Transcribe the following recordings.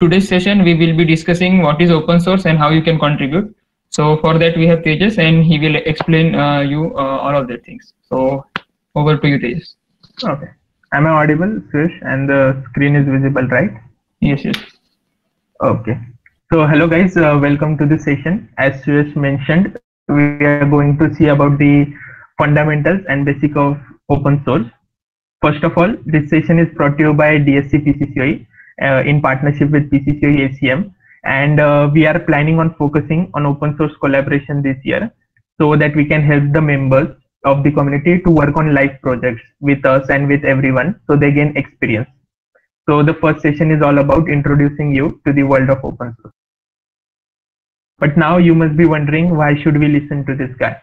today's session we will be discussing what is open source and how you can contribute. So for that we have Tejas, and he will explain you all of the things. So over to you, Tejas. Okay. Am I audible, Suresh? And the screen is visible, right? Yes, yes. Okay. So hello guys, welcome to the session. As Suresh mentioned, we are going to see about the fundamentals and basic of open source. First of all, this session is brought to you by DSC PCCI in partnership with PCCI ACM, and we are planning on focusing on open source collaboration this year so that we can help the members of the community to work on live projects with us and with everyone so they gain experience. So the first session is all about introducing you to the world of open source. But now you must be wondering, why should we listen to this guy?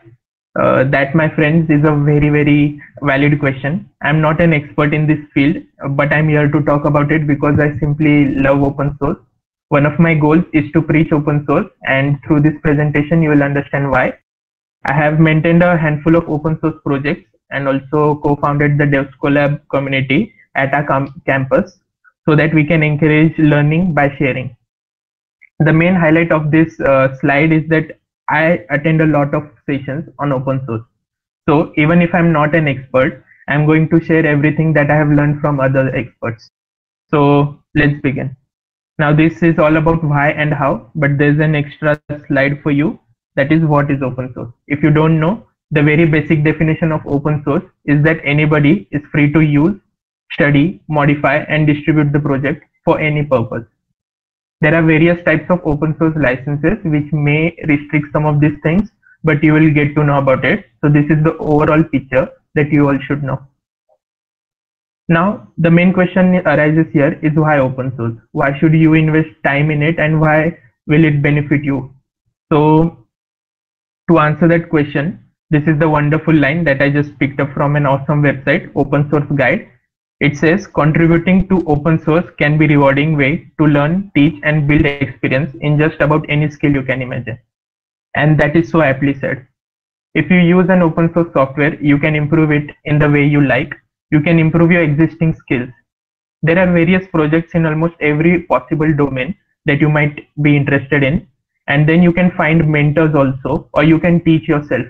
That, my friends, is a very, very valid question. I'm not an expert in this field, but I'm here to talk about it because I simply love open source. One of my goals is to preach open source, and through this presentation, you will understand why. I have maintained a handful of open source projects and also co-founded the DevScolab community at our campus so that we can encourage learning by sharing. The main highlight of this slide is that I attend a lot of sessions on open source. So even if I'm not an expert, I'm going to share everything that I have learned from other experts. So let's begin. Now this is all about why and how, but there's an extra slide for you. That is, what is open source. If you don't know, the very basic definition of open source is that anybody is free to use, study, modify, and distribute the project for any purpose. There are various types of open source licenses which may restrict some of these things, but you will get to know about it. So this is the overall picture that you all should know. Now, the main question arises here is, why open source? Why should you invest time in it, and why will it benefit you? So to answer that question, this is the wonderful line that I just picked up from an awesome website, Open Source Guide. It says, contributing to open source can be a rewarding way to learn, teach, and build experience in just about any skill you can imagine. And that is so aptly said. If you use an open source software, you can improve it in the way you like. You can improve your existing skills. There are various projects in almost every possible domain that you might be interested in. And then you can find mentors also, or you can teach yourself.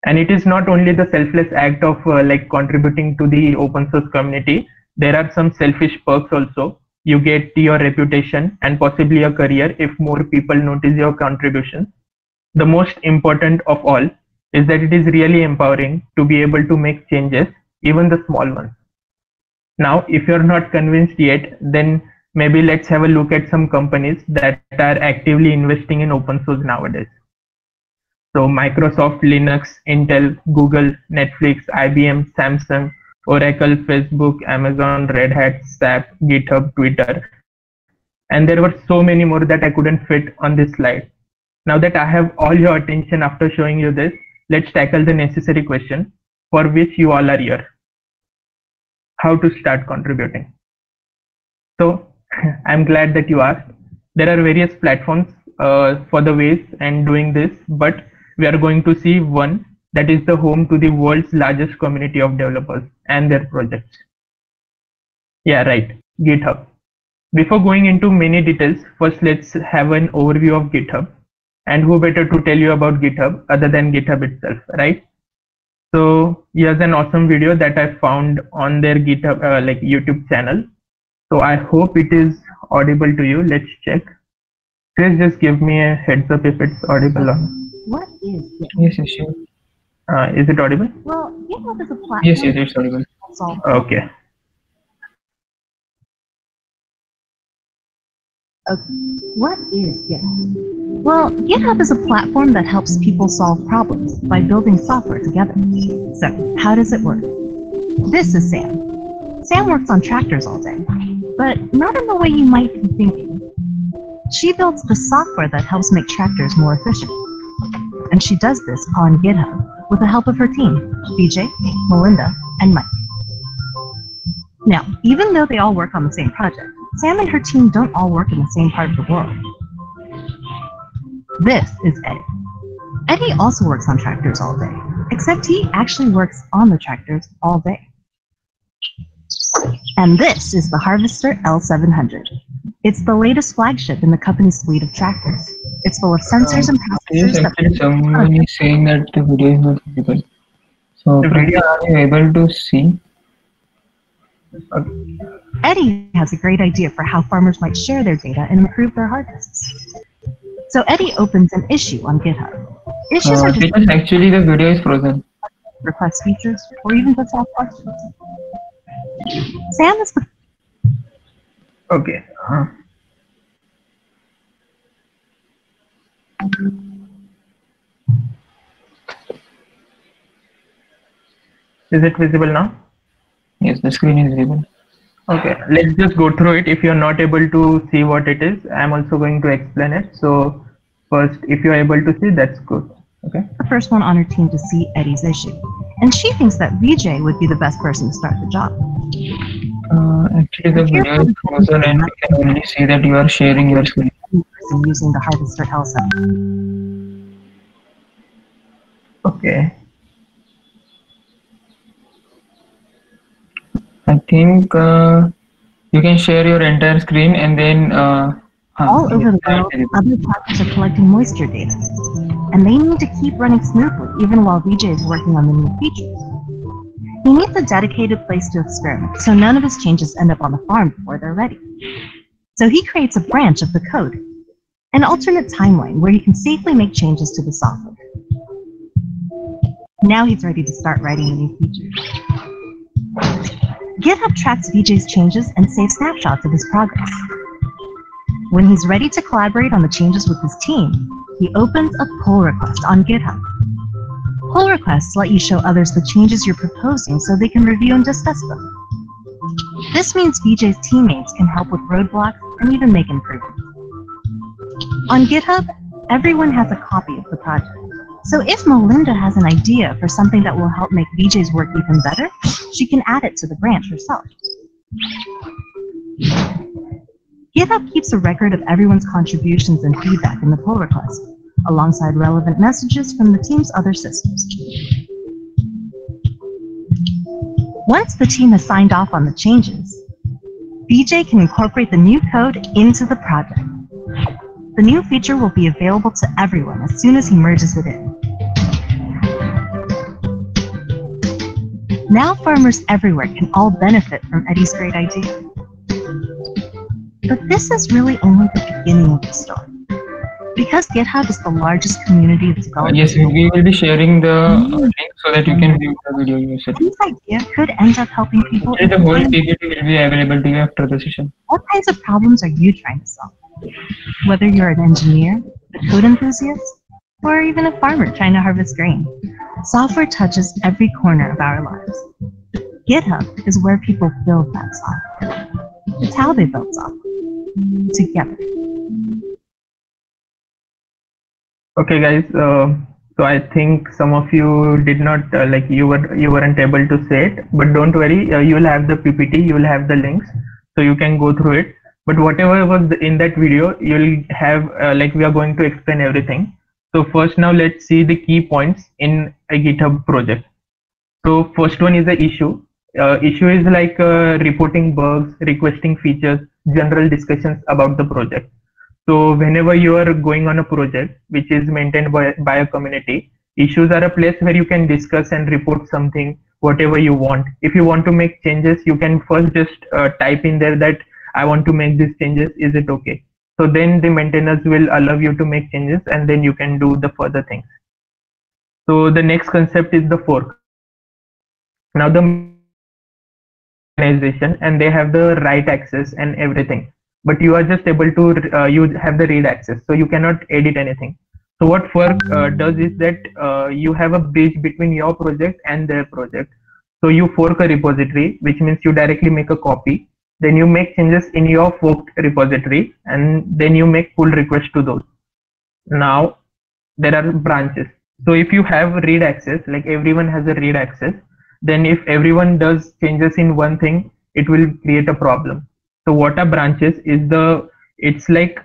And it is not only the selfless act of like contributing to the open source community. There are some selfish perks also. You get your reputation and possibly a career if more people notice your contributions. The most important of all is that it is really empowering to be able to make changes, even the small ones. Now, if you're not convinced yet, then maybe let's have a look at some companies that are actively investing in open source nowadays. So Microsoft, Linux, Intel, Google, Netflix, IBM, Samsung, Oracle, Facebook, Amazon, Red Hat, SAP, GitHub, Twitter. And there were so many more that I couldn't fit on this slide. Now that I have all your attention after showing you this, let's tackle the necessary question for which you all are here. How to start contributing? So I'm glad that you asked. There are various platforms for the ways and doing this, but we are going to see one that is the home to the world's largest community of developers and their projects. Yeah, right, GitHub. Before going into many details, first let's have an overview of GitHub. And who better to tell you about GitHub other than GitHub itself, right? So here's an awesome video that I found on their GitHub like YouTube channel. So I hope it is audible to you. Let's check. Please just give me a heads up if it's audible or not. What is GitHub? Yes, yes, sure. Is it audible? Well, GitHub is a platform. Yes, yes, it's audible. Okay. What is GitHub? Well, GitHub is a platform that helps people solve problems by building software together. So, how does it work? This is Sam. Sam works on tractors all day, but not in the way you might be thinking. She builds the software that helps make tractors more efficient. And she does this on GitHub with the help of her team, BJ, Melinda, and Mike. Now, even though they all work on the same project, Sam and her team don't all work in the same part of the world. This is Eddie. Eddie also works on tractors all day, except he actually works on the tractors all day. And this is the Harvester L700. It's the latest flagship in the company's suite of tractors. It's full of sensors and Yes, processors that actually, someone is saying that the video is not visible. So, The Pragya, video- are you able to see? Eddie has a great idea for how farmers might share their data and improve their harvests. So Eddie opens an issue on GitHub. Issues are just Because actually the video is frozen. request features or even to solve questions. Sam is the Okay. Is it visible now? Yes, the screen is visible. Okay, let's just go through it. If you're not able to see what it is, I'm also going to explain it. So first, if you're able to see, that's good. Okay. first one on her team to see Eddie's issue. And she thinks that VJ would be the best person to start the job. Actually, the video is frozen and we can only see that you are sharing your screen. Using the Harvester L7. Okay. I think you can share your entire screen and then All over the world, other tractors are collecting moisture data, and they need to keep running smoothly even while VJ is working on the new features. He needs a dedicated place to experiment, so none of his changes end up on the farm before they're ready. So he creates a branch of the code, an alternate timeline where he can safely make changes to the software. Now he's ready to start writing the new features. GitHub tracks VJ's changes and saves snapshots of his progress. When he's ready to collaborate on the changes with his team, he opens a pull request on GitHub. Pull requests let you show others the changes you're proposing so they can review and discuss them. This means VJ's teammates can help with roadblocks and even make improvements. On GitHub, everyone has a copy of the project. So if Melinda has an idea for something that will help make VJ's work even better, she can add it to the branch herself. GitHub keeps a record of everyone's contributions and feedback in the pull request, alongside relevant messages from the team's other systems. Once the team has signed off on the changes, VJ can incorporate the new code into the project. The new feature will be available to everyone as soon as he merges it in. Now farmers everywhere can all benefit from Eddie's great idea. But this is really only the beginning of the story. Because GitHub is the largest community of developers, Yes, we will be sharing the link so that you can view the video yourself. this idea could end up helping people. Actually, the whole PPT will be available to you after the session. What kinds of problems are you trying to solve? Whether you're an engineer, a code enthusiast, or even a farmer trying to harvest grain, software touches every corner of our lives. GitHub is where people build that software. It's how they build software. Together. Okay, guys. So I think some of you did not you weren't able to say it, but don't worry. You will have the PPT. You will have the links, so you can go through it. But whatever was in that video, you'll have we are going to explain everything. So first, now let's see the key points in a GitHub project. So first one is the issue. Issue is like reporting bugs, requesting features, general discussions about the project. So whenever you are going on a project which is maintained by a community, issues are a place where you can discuss and report something, whatever you want. If you want to make changes, you can first just type in there that I want to make these changes, is it okay? So then the maintainers will allow you to make changes and then you can do the further things. So the next concept is the fork. Now the organization and they have the write access and everything, but you are just able to you have the read access, so you cannot edit anything. So what fork does is that you have a bridge between your project and their project. So you fork a repository, which means you directly make a copy, then you make changes in your forked repository, and then you make pull requests to those. Now there are branches. So if you have read access, like everyone has a read access, then if everyone does changes in one thing, it will create a problem. So what are branches is it's like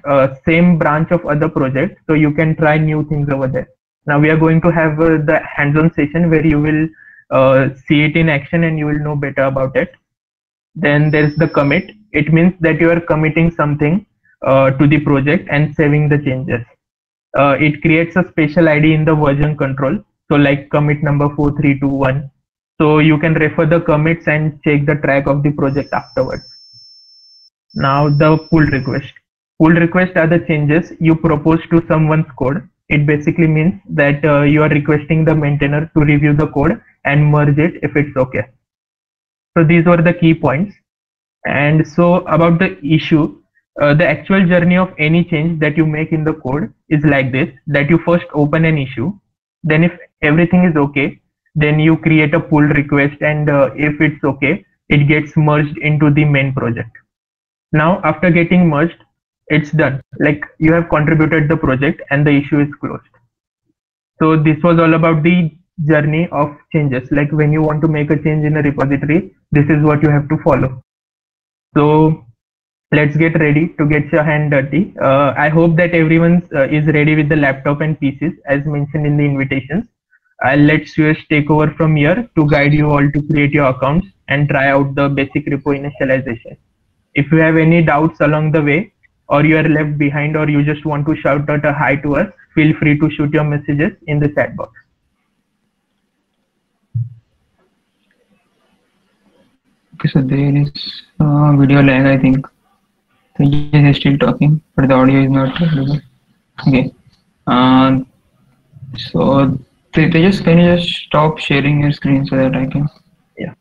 same branch of other projects, so you can try new things over there. Now we are going to have the hands-on session where you will see it in action and you will know better about it. Then there's the commit. It means that you are committing something to the project and saving the changes. It creates a special ID in the version control. So like commit number 4321. So you can refer the commits and check the track of the project afterwards. Now the pull request. Pull requests are the changes you propose to someone's code. It basically means that you are requesting the maintainer to review the code and merge it if it's okay. So these were the key points. And so about the issue, the actual journey of any change that you make in the code is like this, that you first open an issue. Then if everything is okay, then you create a pull request, and if it's okay, it gets merged into the main project. Now after getting merged, it's done. Like you have contributed the project and the issue is closed. So this was all about the journey of changes. Like when you want to make a change in a repository, this is what you have to follow. So let's get ready to get your hand dirty. I hope that everyone is ready with the laptop and PCs as mentioned in the invitations. I'll let Suyash take over from here to guide you all to create your accounts and try out the basic repo initialization. If you have any doubts along the way, or you are left behind, or you just want to shout out a hi to us, feel free to shoot your messages in the chat box. Okay, so there is video lag, I think. Tejas is still talking, but the audio is not available. Okay. So Tejas, can you just stop sharing your screen so that I can? Yeah.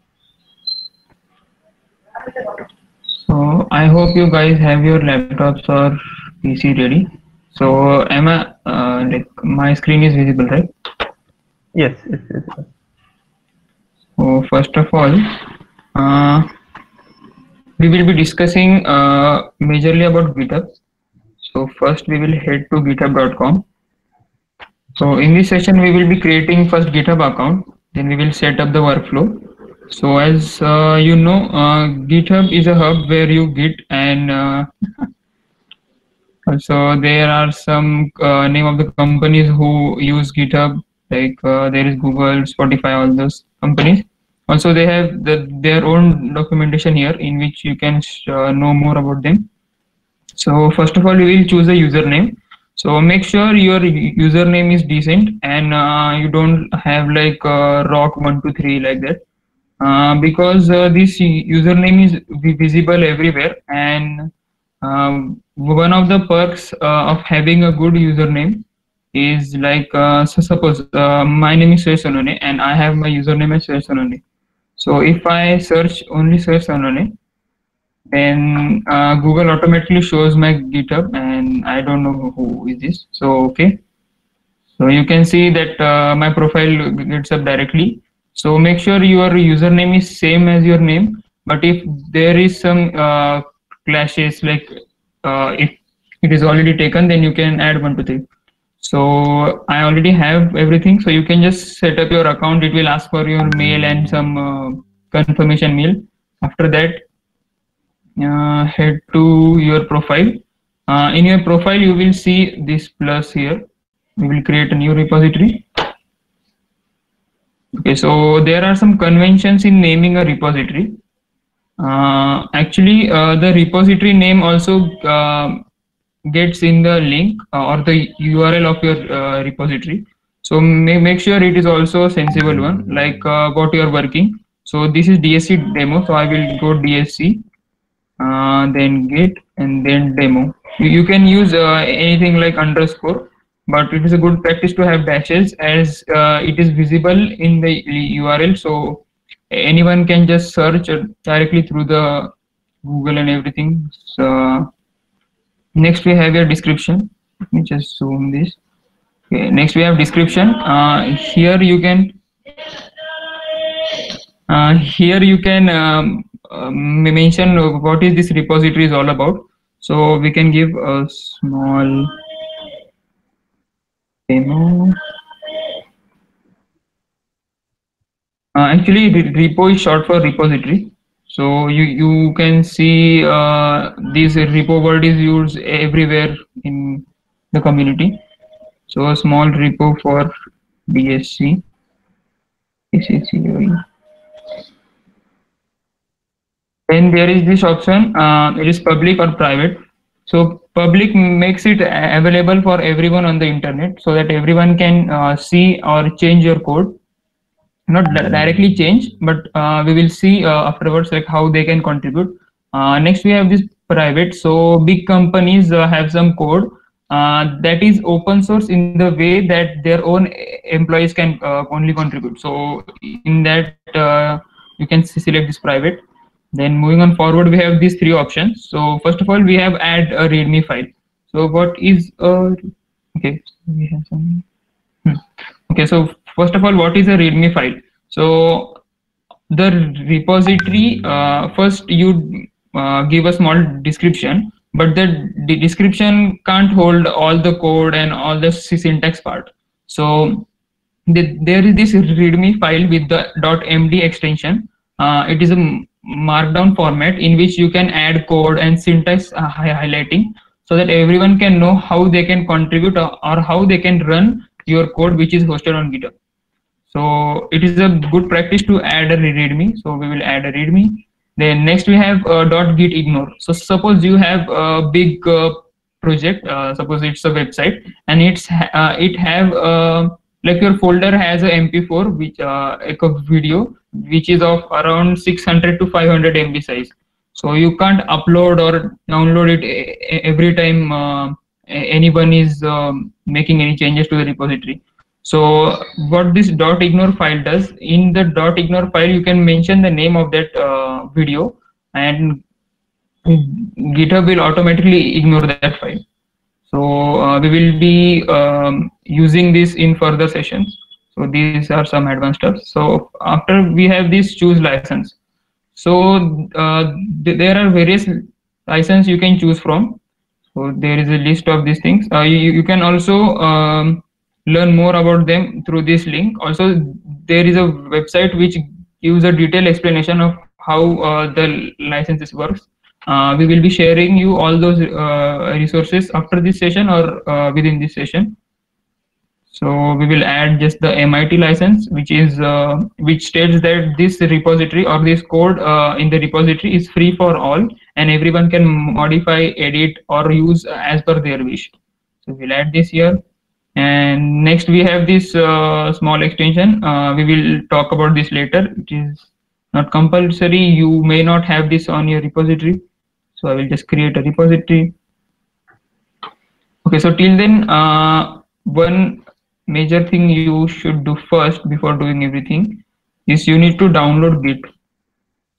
So I hope you guys have your laptops or PC ready. So am I like my screen is visible, right? Yes, it's visible. So first of all, we will be discussing majorly about GitHub. So first we will head to github.com. So in this session we will be creating first GitHub account, then we will set up the workflow. So as you know, GitHub is a hub where you Git, and also there are some name of the companies who use GitHub, like there is Google, Spotify, all those companies. Also they have their own documentation here in which you can know more about them. So first of all, we will choose a username. So make sure your username is decent and you don't have like rock123 like that. Because this username is visible everywhere, and one of the perks of having a good username is like so suppose my name is Suyash Sonone and I have my username as Suyash Sonone. So if I search only Suyash Sonone, then Google automatically shows my GitHub and I don't know who is this. So okay, so you can see that my profile gets up directly. So make sure your username is same as your name, but if there is some clashes, like if it is already taken, then you can add 1 2 3. So I already have everything, so you can just set up your account. It will ask for your mail and some confirmation mail. After that, head to your profile. In your profile you will see this plus here. We will create a new repository. Okay, so there are some conventions in naming a repository. Actually, the repository name also gets in the link or the URL of your repository. So make sure it is also a sensible one, like what you are working. So this is DSC demo, so I will go DSC, then git, and then demo. You can use anything like underscore, but it is a good practice to have dashes as it is visible in the URL, so anyone can just search directly through the Google and everything. So next we have your description. Let me just zoom this. Okay, next we have description. Here you can mention what is this repository is all about. So we can give a small demo. Actually, repo is short for repository. So you can see this repo word is used everywhere in the community. So a small repo for DSC. Then there is this option. It is public or private. So public makes it available for everyone on the internet, so that everyone can see or change your code. Not directly change, but we will see afterwards like how they can contribute. Next we have this private. So big companies have some code that is open source in the way that their own employees can only contribute. So in that you can select this private. Then moving on forward, we have these three options. So first of all, we have add a readme file. So what is okay, so we have some okay, so first of all, what is a readme file? So the repository, first you give a small description, but the description can't hold all the code and all the syntax part. So there is this readme file with the .md extension. It is a markdown format in which you can add code and syntax highlighting, so that everyone can know how they can contribute or how they can run your code which is hosted on GitHub. So it is a good practice to add a readme. So we will add a readme. Then next we have .git ignore. So suppose you have a big project, suppose it's a website, and it have like your folder has a MP4 which like a video which is of around 600 to 500 MB size. So you can't upload or download it every time anyone is making any changes to the repository. So what this .ignore file does, in the .ignore file you can mention the name of that video, and GitHub will automatically ignore that file. So we will be using this in further sessions. So these are some advanced steps. So after we have this choose license. So there are various license you can choose from. So there is a list of these things. You can also learn more about them through this link. Also, there is a website which gives a detailed explanation of how the licenses works. We will be sharing you all those resources after this session or within this session. So we will add just the MIT license, which is which states that this repository or this code in the repository is free for all, and everyone can modify, edit, or use as per their wish. So we'll add this here. And next we have this small extension. We will talk about this later. It is not compulsory. You may not have this on your repository. So I will just create a repository. Okay, so till then, one major thing you should do first before doing everything is you need to download Git.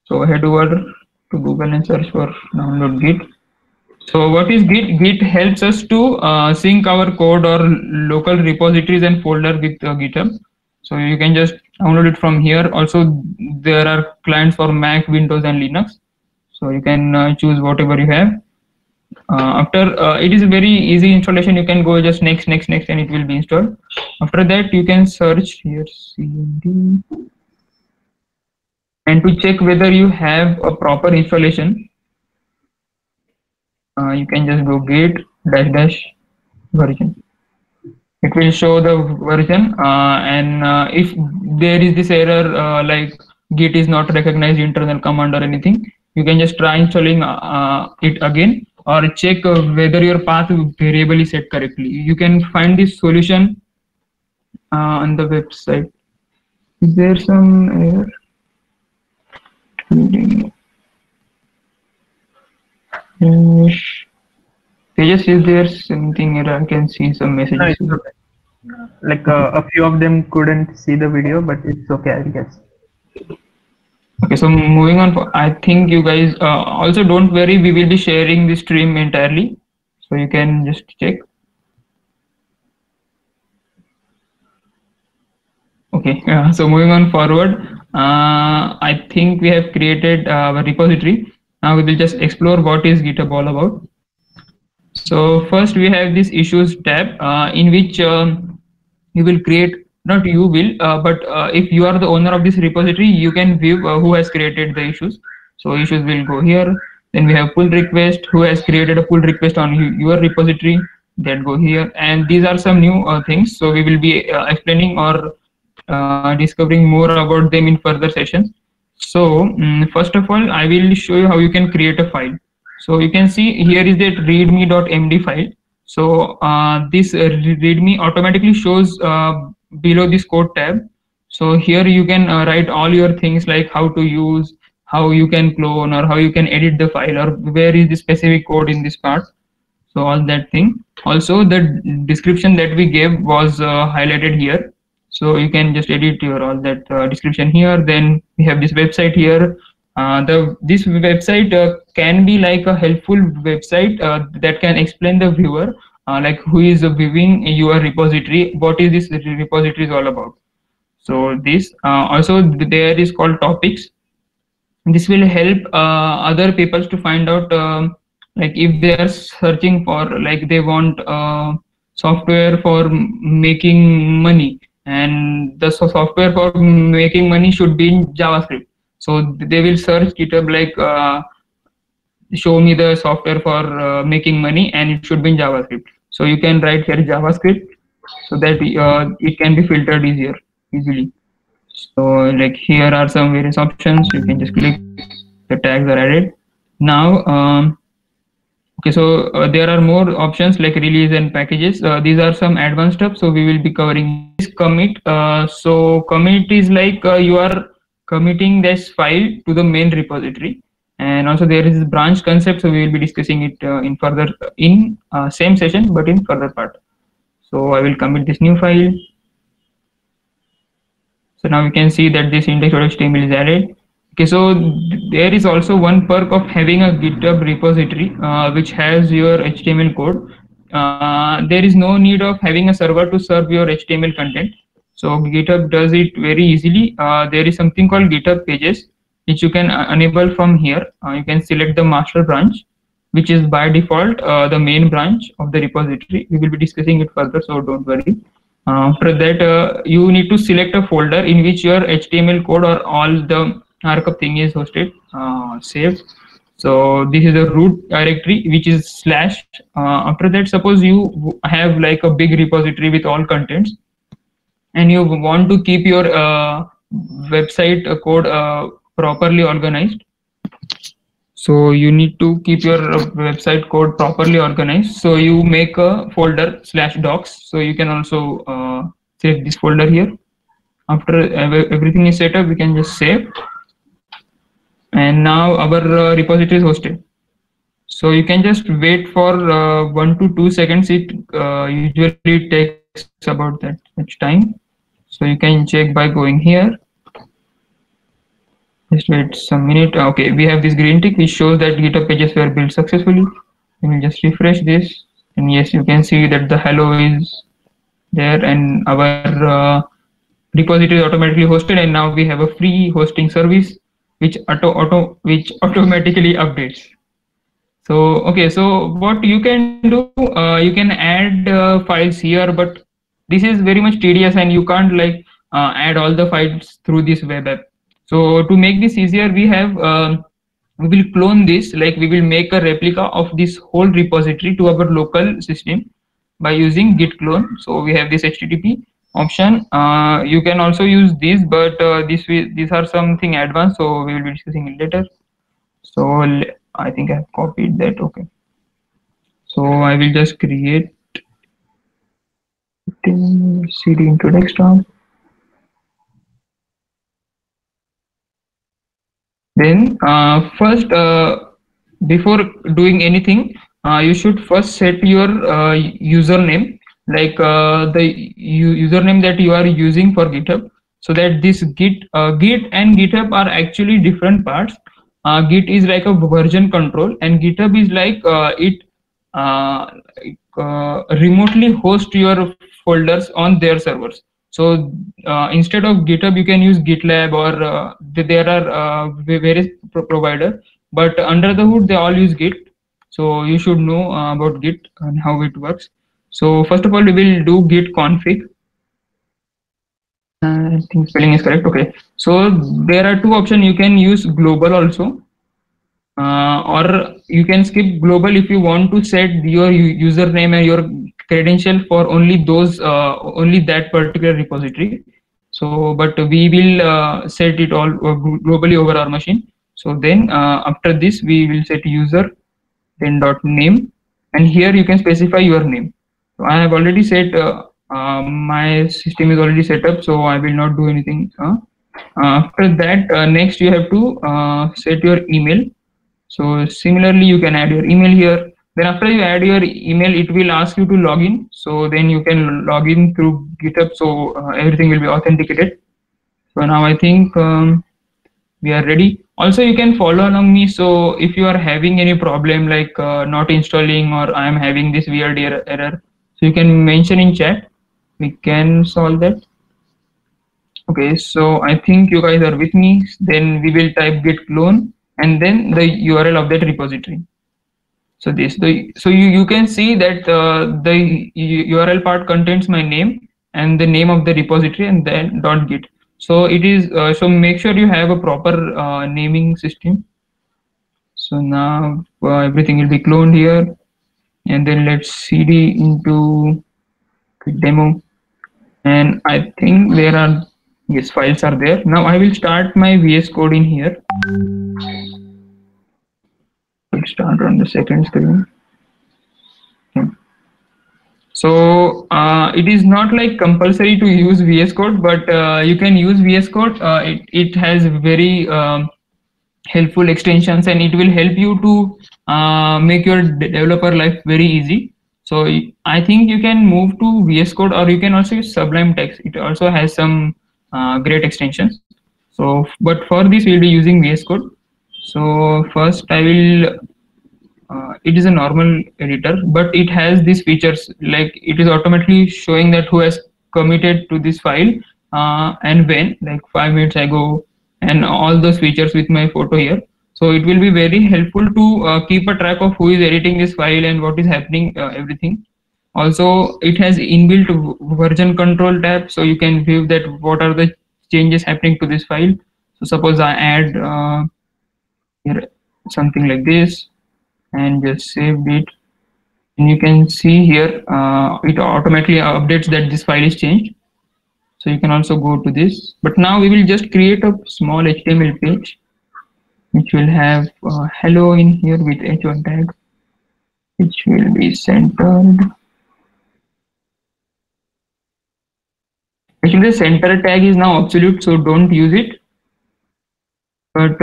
So head over to Google and search for download Git. So what is Git? Git helps us to sync our code or local repositories and folder with GitHub. So you can just download it from here. Also, there are clients for Mac, Windows, and Linux. So you can choose whatever you have. After it is a very easy installation. You can go just next, and it will be installed. After that, you can search here cmd, and to check whether you have a proper installation, you can just go git -- version. It will show the version, and if there is this error like Git is not recognized internal command or anything, you can just try installing it again, or check whether your path variable is set correctly. You can find this solution on the website. Is there some error? Tejas, is there something error? I can see some messages. No, okay. Like a few of them couldn't see the video, but it's okay, I guess. Okay, so moving on, I think you guys also don't worry, we will be sharing the stream entirely, so you can just check. Okay, so moving on forward, I think we have created a repository. Now we will just explore what is GitHub all about. So first we have this issues tab in which you will create, not you will, but if you are the owner of this repository, you can view who has created the issues. So issues will go here. Then we have pull request, who has created a pull request on your repository, that go here. And these are some new things. So we will be explaining or discovering more about them in further sessions. So first of all, I will show you how you can create a file. So you can see here is that readme.md file. So this readme automatically shows below this code tab. So here you can write all your things like how to use, how you can clone, or how you can edit the file, or where is the specific code in this part. So all that thing. Also the description that we gave was highlighted here. So you can just edit your all that description here. Then we have this website here. This website can be like a helpful website that can explain the viewer like who is viewing your repository, what is this repository is all about. So this also there is called topics. This will help other people to find out like if they are searching for, like they want software for making money, and the software for making money should be in JavaScript. So they will search GitHub like show me the software for making money, and it should be in JavaScript. So you can write here JavaScript so that it can be filtered easily. So like here are some various options. You can just click, the tags are added. Now okay, so there are more options like release and packages. These are some advanced stuff, so we will be covering this. Commit. So commit is like you are committing this file to the main repository, and also there is branch concept, so we will be discussing it in further in same session but in further part. So I will commit this new file. So now you can see that this index.html is added. Okay, so there is also one perk of having a GitHub repository which has your HTML code. There is no need of having a server to serve your HTML content. So GitHub does it very easily. There is something called GitHub Pages, which you can enable from here. You can select the master branch, which is by default the main branch of the repository. We will be discussing it further, so don't worry. After that, you need to select a folder in which your HTML code or all the markup thing is hosted, saved. So this is a root directory which is /. After that, suppose you have like a big repository with all contents, and you want to keep your website code properly organized. So you need to keep your website code properly organized. So you make a folder /docs. So you can also save this folder here. After everything is set up, we can just save. And now our repository is hosted. So you can just wait for 1 to 2 seconds. It usually takes about that much time. So you can check by going here. Just wait some minute. Okay, we have this green tick which shows that GitHub pages were built successfully. We will just refresh this, and yes, you can see that the hello is there, and our repository is automatically hosted. And now we have a free hosting service which automatically updates. So okay, so what you can do, you can add files here, but this is very much tedious, and you can't like add all the files through this web app. So to make this easier, we have we will clone this, like we will make a replica of this whole repository to our local system by using git clone. So we have this HTTP option. You can also use this, but these are something advanced, so we will be discussing it later. So I think I have copied that. Okay, so I will just create cd into desktop. Then first, before doing anything, you should first set your username, like the username that you are using for GitHub, so that this Git and GitHub are actually different parts. Git is like a version control, and GitHub is like it remotely hosts your folders on their servers. So instead of GitHub, you can use GitLab, or there are various providers, but under the hood they all use Git. So you should know about Git and how it works. So first of all, we will do git config. I think spelling is correct. Okay, so there are two options. You can use global also, or you can skip global if you want to set your username and your credential for only those only that particular repository. So but we will set it all globally over our machine. So then after this we will set user, then dot name, and here you can specify your name. So I have already set my system is already set up, so I will not do anything. After that, next you have to set your email. So similarly, you can add your email here. Then after you add your email, it will ask you to log in. So then you can log in through GitHub. So everything will be authenticated. So now I think we are ready. Also, you can follow along me. So if you are having any problem like not installing, or I am having this weird error, so you can mention in chat. We can solve that. Okay, so I think you guys are with me. Then we will type git clone and then the URL of that repository. So you can see that the URL part contains my name and the name of the repository and then .git. So it is so make sure you have a proper naming system. So now everything will be cloned here, and then let's cd into demo, and I think there are, yes, files are there. Now I will start my VS Code in here. We'll start on the second screen. So it is not like compulsory to use VS Code, but you can use VS Code. It has very helpful extensions, and it will help you to make your developer life very easy. So I think you can move to VS Code, or you can also use Sublime Text. It also has some great extensions. So, but for this we'll be using VS Code. So first I will. It is a normal editor, but it has these features, like it is automatically showing that who has committed to this file and when, like 5 minutes ago, and all those features with my photo here. So it will be very helpful to keep a track of who is editing this file and what is happening, everything. Also, it has inbuilt version control tab, so you can view that what are the changes happening to this file. So suppose I add here something like this and just saved it, and you can see here it automatically updates that this file is changed. So you can also go to this, but now we will just create a small HTML page which will have hello in here with h1 tag, which will be centered. Actually the center tag is now obsolete, so don't use it, but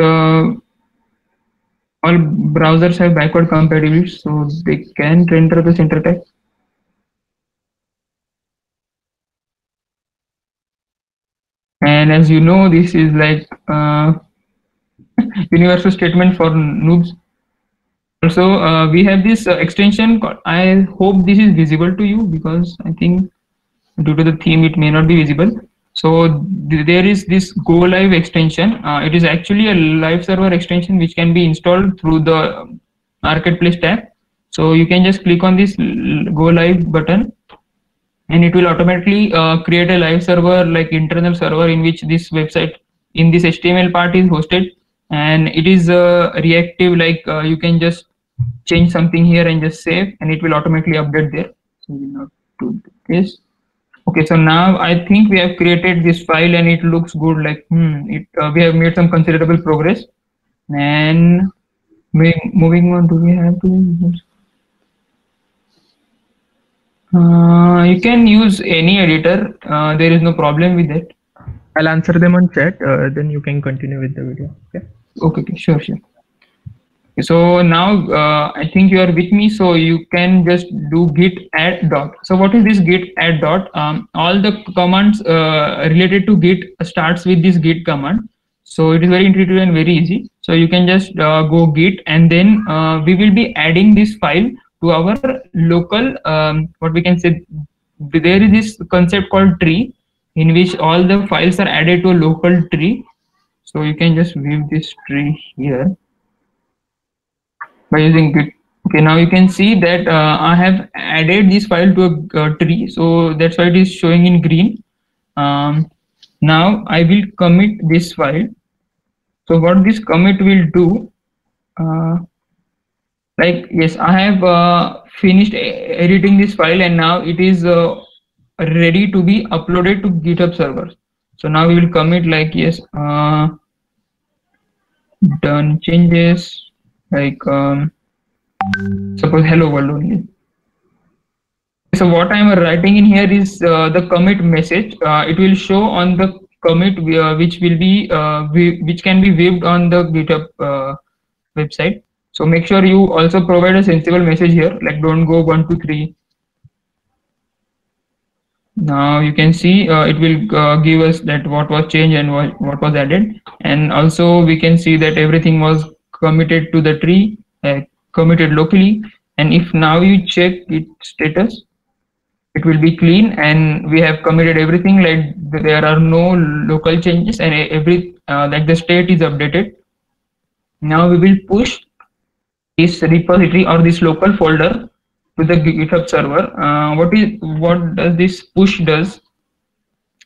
all browsers have backward compatibility, so they can render the center tag. And as you know, this is like universal statement for noobs. Also, we have this extension called, I hope this is visible to you, because I think due to the theme it may not be visible. So there is this Go Live extension. It is actually a live server extension which can be installed through the Marketplace tab. So you can just click on this Go Live button, and it will automatically create a live server, like internal server, in which this website in this HTML part is hosted, and it is reactive, like you can just change something here and just save, and it will automatically update there. So we will not do this. Okay, so now I think we have created this file and it looks good, like we have made some considerable progress. And moving on, do we have to you can use any editor, there is no problem with that. I'll answer them on chat, then you can continue with the video. Okay, sure. So now I think you are with me, so you can just do git add dot. So what is this git add dot? All the commands related to git starts with this git command. So it is very intuitive and very easy. So you can just go git, and then we will be adding this file to our local, what we can say, there is this concept called tree, in which all the files are added to a local tree. So you can just view this tree here by using git. Okay, now you can see that I have added this file to a tree, so that's why it is showing in green. Now I will commit this file. So what this commit will do, like, yes, I have finished editing this file, and now it is ready to be uploaded to GitHub server. So now we will commit, like, yes, done changes, like suppose hello world only. So what I am writing in here is the commit message. It will show on the commit which will be which can be viewed on the GitHub website. So make sure you also provide a sensible message here, like don't go 1, 2, 3. Now you can see it will give us that what was changed and what was added, and also we can see that everything was committed to the tree, committed locally. And if now you check its status, it will be clean and we have committed everything, like there are no local changes, and like the state is updated. Now we will push this repository or this local folder to the GitHub server. What does this push does?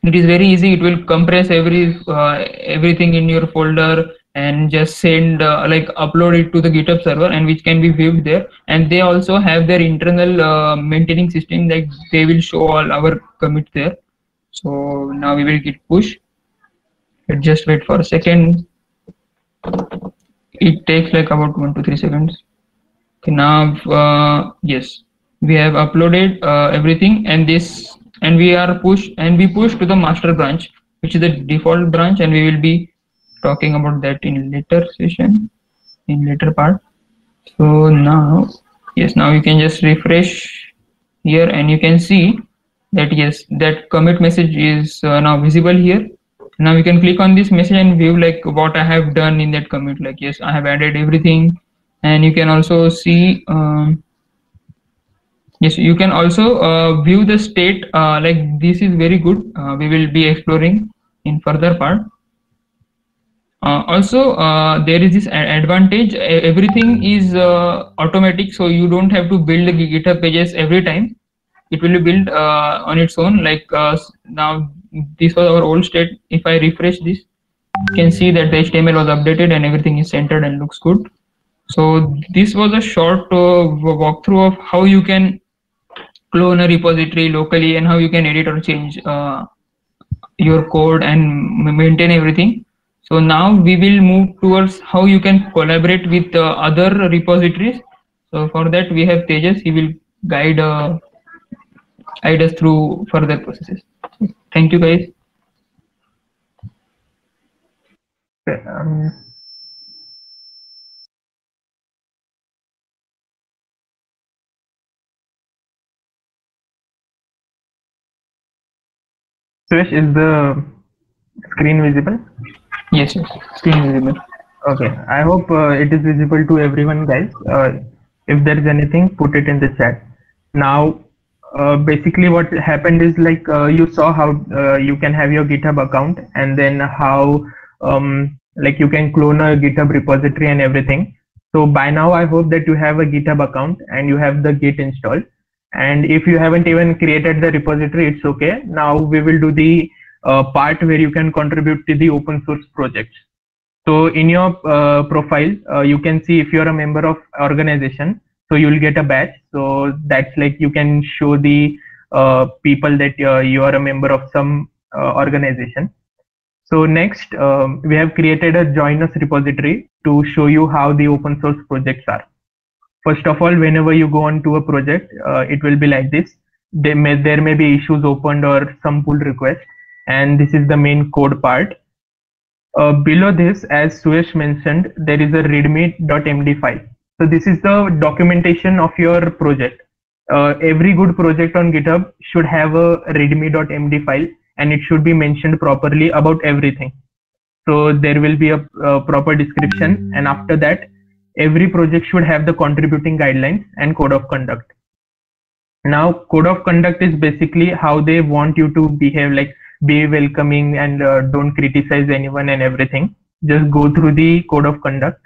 It is very easy. It will compress everything in your folder and just send like upload it to the GitHub server, and which can be viewed there. And they also have their internal maintaining system, like they will show all our commits there. So now we will git push. Just wait for a second. It takes like about 1 to 3 seconds. Okay, now yes, we have uploaded everything, and we push to the master branch, which is the default branch, and we will be talking about that in later session, in later part. So now, yes, now you can just refresh here, and you can see that yes, that commit message is now visible here. Now you can click on this message and view like what I have done in that commit. Like yes, I have added everything. And you can also see yes, you can also view the state, like this is very good. We will be exploring in further part. Also there is this advantage, everything is automatic, so you don't have to build the GitHub pages every time. It will be built on its own. Like now this was our old state. If I refresh this, you can see that the HTML was updated and everything is centered and looks good. So this was a short walkthrough of how you can clone a repository locally and how you can edit or change your code and maintain everything. So now we will move towards how you can collaborate with other repositories. So for that we have Tejas. He will guide us through further processes. Thank you, guys. Okay, Suresh, is the screen visible? Yes, screen is visible. Okay, I hope it is visible to everyone, guys. If there is anything, put it in the chat. Now, basically what happened is like you saw how you can have your GitHub account, and then how like you can clone a GitHub repository and everything. So by now I hope that you have a GitHub account and you have the Git installed. And if you haven't even created the repository, it's okay. Now we will do the part where you can contribute to the open source projects. So in your profile, you can see if you're a member of organization, so you'll get a badge. So that's like you can show the people that you are a member of some organization. So next, we have created a join us repository to show you how the open source projects are. First of all, whenever you go on to a project, it will be like this. There may be issues opened or some pull requests, and this is the main code part. Below this, as Suresh mentioned, there is a readme.md file. So this is the documentation of your project. Every good project on GitHub should have a readme.md file, and it should be mentioned properly about everything. So there will be a proper description, and after that, every project should have the contributing guidelines and code of conduct. Now, code of conduct is basically how they want you to behave, like be welcoming and don't criticize anyone and everything. Just go through the code of conduct.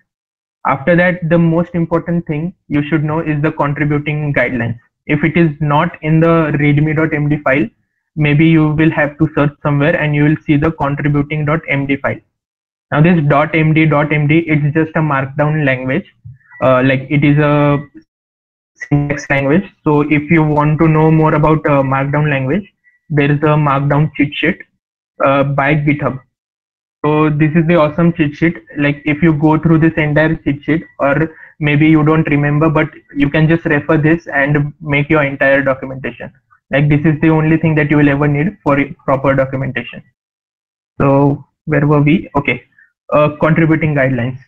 After that, the most important thing you should know is the contributing guidelines. If it is not in the readme.md file, maybe you will have to search somewhere and you will see the contributing.md file. Now this .md, it's just a markdown language. Like it is a syntax language. So if you want to know more about markdown language, there is a markdown cheat sheet by GitHub. So this is the awesome cheat sheet. Like if you go through this entire cheat sheet, or maybe you don't remember, but you can just refer this and make your entire documentation. Like this is the only thing that you will ever need for proper documentation. So where were we? Okay, contributing guidelines.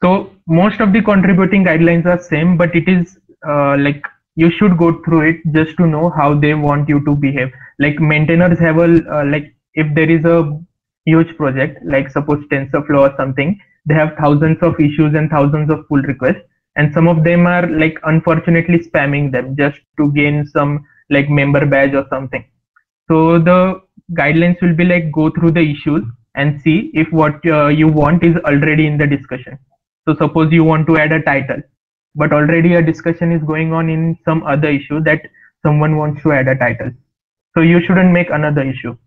So most of the contributing guidelines are same, but it is like you should go through it just to know how they want you to behave. Like maintainers have a like if there is a huge project, like suppose TensorFlow or something, they have thousands of issues and thousands of pull requests, and some of them are like unfortunately spamming them just to gain some like member badge or something. So the guidelines will be like go through the issues and see if what you want is already in the discussion. So suppose you want to add a title, but already a discussion is going on in some other issue that someone wants to add a title. So you shouldn't make another issue.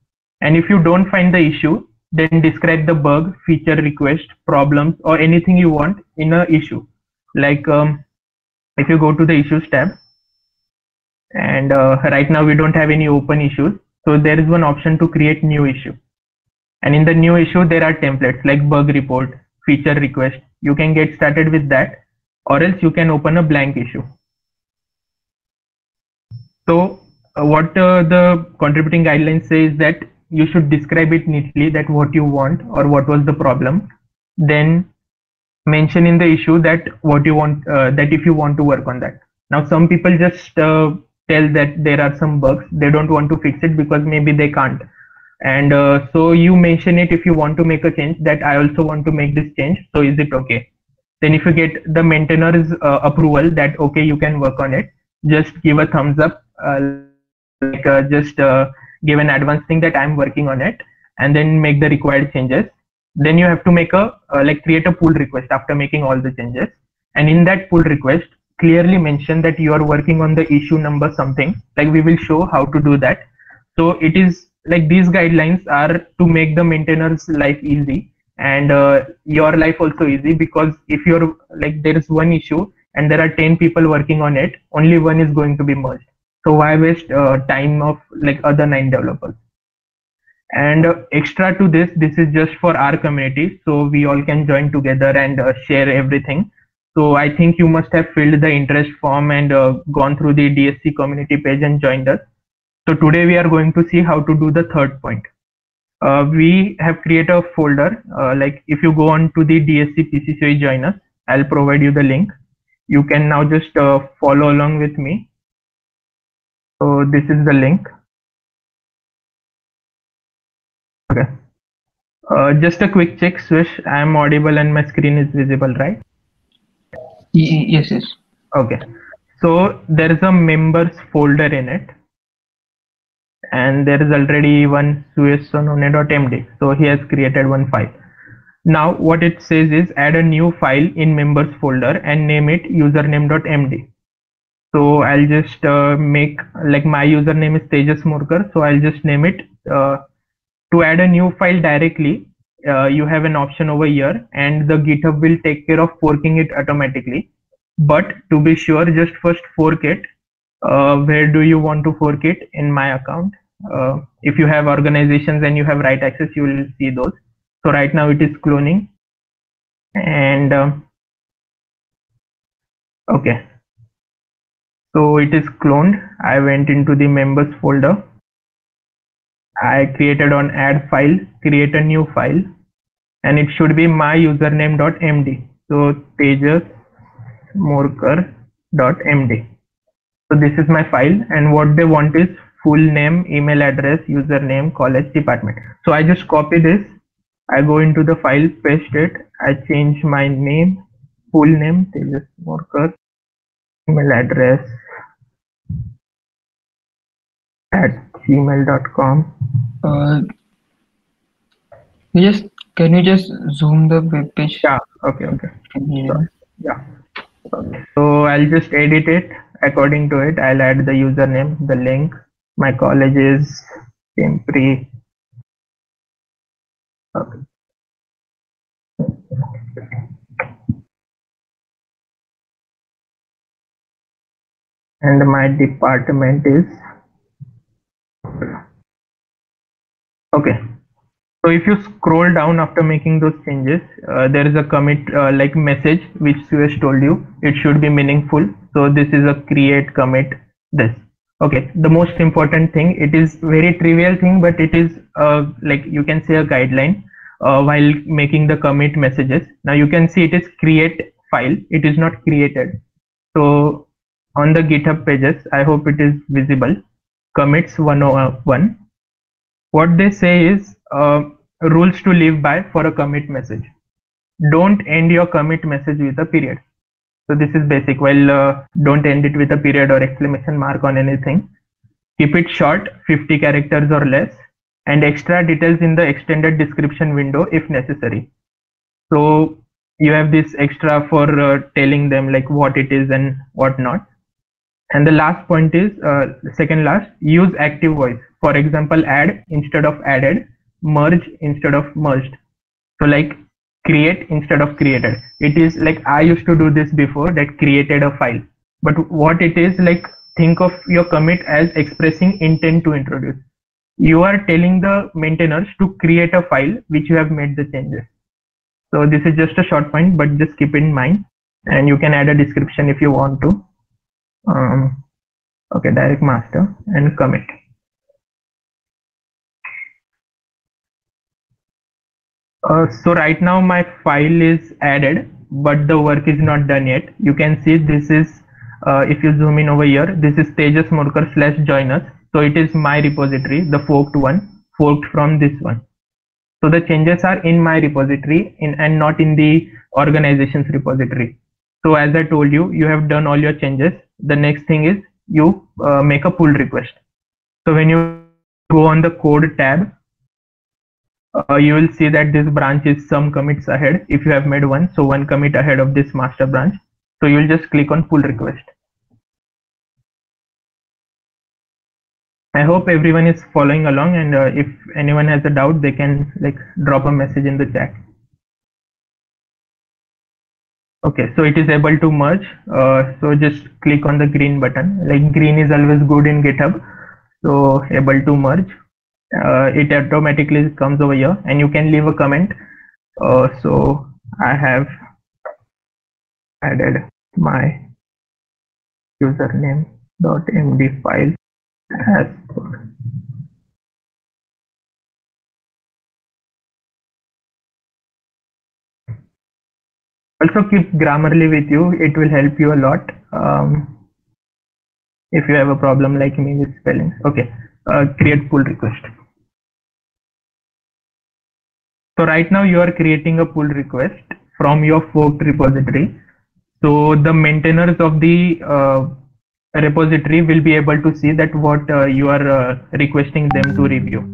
And if you don't find the issue, then describe the bug, feature request, problems, or anything you want in a issue. Like if you go to the issues tab, and right now we don't have any open issues. So there is one option to create new issue. And in the new issue, there are templates like bug report, feature request. You can get started with that, or else you can open a blank issue. So what the contributing guidelines say is that you should describe it neatly, that what you want or what was the problem. Then mention in the issue that what you want, that if you want to work on that. Now some people just tell that there are some bugs, they don't want to fix it because maybe they can't. And so you mention it if you want to make a change, that I also want to make this change, so is it okay? Then if you get the maintainer's approval that okay, you can work on it, just give a thumbs up, just give an advance thing that I'm working on it, and then make the required changes. Then you have to make a create a pull request after making all the changes, and in that pull request clearly mention that you are working on the issue number something, like we will show how to do that. So it is like these guidelines are to make the maintainer's life easy and your life also easy, because if you're like there is one issue and there are 10 people working on it, only one is going to be merged. So why waste time of like other 9 developers? And extra to this is just for our community, so we all can join together and share everything. So I think you must have filled the interest form and gone through the DSC community page and joined us. So today we are going to see how to do the third point. We have created a folder, like if you go on to the DSC PCCOE join us, I'll provide you the link. You can now just follow along with me. So this is the link. Okay. Just a quick check, Swish, I am audible and my screen is visible, right? Yes, yes. Okay. So there is a members folder in it, and there is already one suesonone.md. So he has created one file. Now what it says is add a new file in members folder and name it username.md. So I'll just make like my username is Tejas Morkar. So I'll just name it. To add a new file directly, you have an option over here, and the GitHub will take care of forking it automatically. But to be sure, just first fork it. Where do you want to fork it? In my account. If you have organizations and you have write access, you will see those. So right now it is cloning, and okay. So it is cloned. I went into the members folder. I created on add file, create a new file, and it should be my username.md. So Tejas Morkar.md. So this is my file, and what they want is full name, email address, username, college, department. So I just copy this, I go into the file, paste it, I change my name, full name, Tejas Morkar, email address @gmail.com. Can you just zoom the web page? Yeah, okay. So, yeah. So I'll just edit it according to it. I'll add the username, the link. My college is Simpri. Okay. And my department is okay. So if you scroll down after making those changes, there is a commit like message which Suyash told you. It should be meaningful. So this is a create commit this. Okay, the most important thing, it is very trivial thing, but it is like you can say a guideline while making the commit messages. Now you can see it is create file. It is not created. So on the GitHub pages, I hope it is visible. Commits 101. What they say is rules to live by for a commit message. Don't end your commit message with a period. So this is basic. Well, don't end it with a period or exclamation mark on anything. Keep it short, 50 characters or less, and extra details in the extended description window if necessary. So you have this extra for telling them like what it is and what not. And the last point is second last, use active voice. For example, add instead of added, merge instead of merged. So like create instead of created. It is like I used to do this before, that created a file. But what it is like, think of your commit as expressing intent to introduce. You are telling the maintainers to create a file which you have made the changes. So this is just a short point, but just keep in mind, and you can add a description if you want to. Okay, direct master and commit. So right now my file is added, but the work is not done yet. You can see this is, if you zoom in over here, this is Tejas Morkar /joiners. So it is my repository, the forked one, forked from this one. So the changes are in my repository and not in the organization's repository. So as I told you, you have done all your changes. The next thing is you make a pull request. So when you go on the code tab, you will see that this branch is some commits ahead if you have made one. So one commit ahead of this master branch. So you will just click on pull request. I hope everyone is following along, and if anyone has a doubt, they can like drop a message in the chat. Okay, so it is able to merge. So just click on the green button. Like green is always good in GitHub. So able to merge. It automatically comes over here, and you can leave a comment. So I have added my username.md file as also keep Grammarly with you. It will help you a lot if you have a problem like me with spelling. Okay, create pull request. So right now you are creating a pull request from your forked repository. So the maintainers of the repository will be able to see that what you are requesting them to review.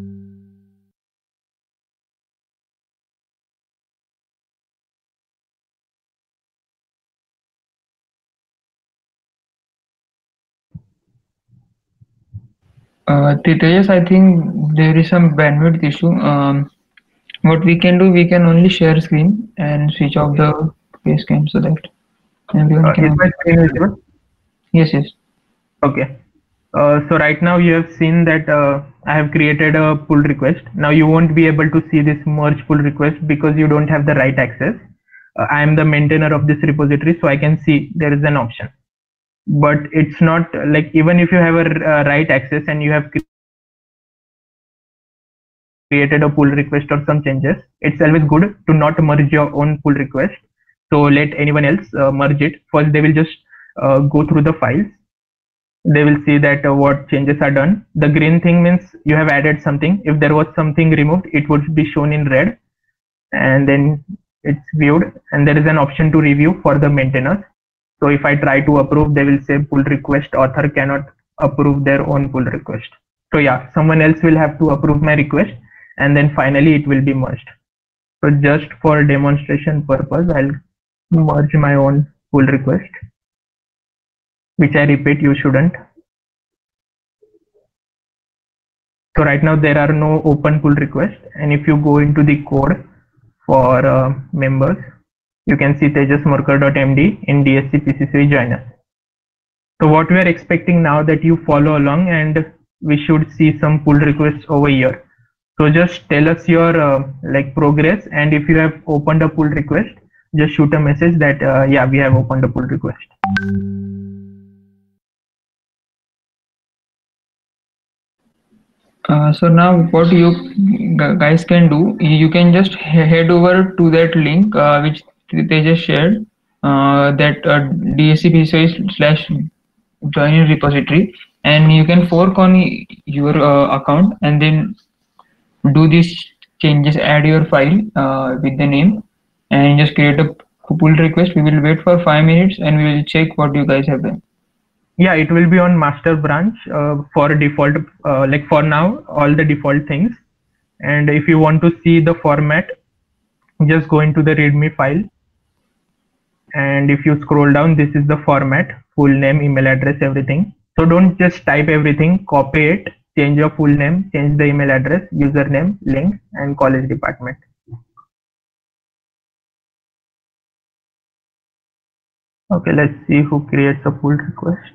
Tejas, I think there is some bandwidth issue. What we can do, we can only share screen and switch off the face cam so that everyone can. Is my screen visible? Yes, yes. Okay. So right now you have seen that I have created a pull request. Now you won't be able to see this merge pull request because you don't have the right access. I am the maintainer of this repository, so I can see there is an option. But it's not like, even if you have a right access and you have created a pull request or some changes, it's always good to not merge your own pull request. So let anyone else merge it. First, they will just go through the files. They will see that what changes are done. The green thing means you have added something. If there was something removed, it would be shown in red, and then it's viewed, and there is an option to review for the maintainers. So if I try to approve, they will say pull request author cannot approve their own pull request. So yeah, someone else will have to approve my request, and then finally it will be merged. So just for demonstration purpose, I'll merge my own pull request, which I repeat, you shouldn't. So right now there are no open pull requests, and if you go into the code for members, you can see tejasmorkar.md in DSC PCC joiners. So what we are expecting now, that you follow along, and we should see some pull requests over here. So just tell us your like progress, and if you have opened a pull request, just shoot a message that yeah, we have opened a pull request. So now what you guys can do, you can just head over to that link which they just shared, that DSC slash join in repository, and you can fork on your account and then do these changes, add your file with the name, and just create a pull request. We will wait for 5 minutes and we will check what you guys have done. Yeah, it will be on master branch for default, like for now, all the default things. And if you want to see the format, just go into the README file. And if you scroll down, this is the format, full name, email address, everything. So don't just type everything, copy it, change your full name, change the email address, username, link, and college department. Okay, let's see who creates a pull request.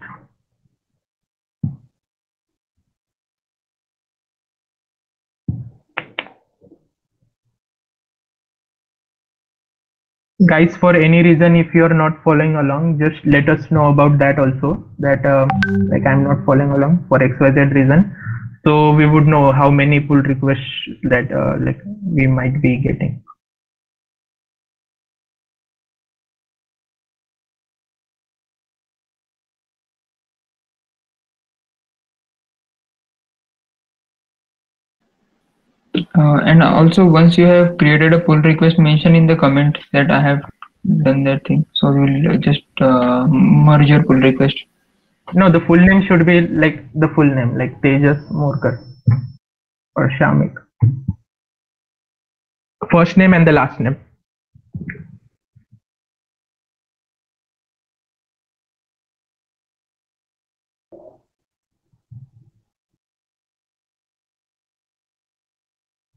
Guys, for any reason, if you're not following along, just let us know about that also, that like I'm not following along for XYZ reason. So we would know how many pull requests that like we might be getting. And also, once you have created a pull request, mention in the comment that I have done that thing. So we will just merge your pull request. No, the full name should be like the full name, like Tejas Morkar or Shamik. First name and the last name.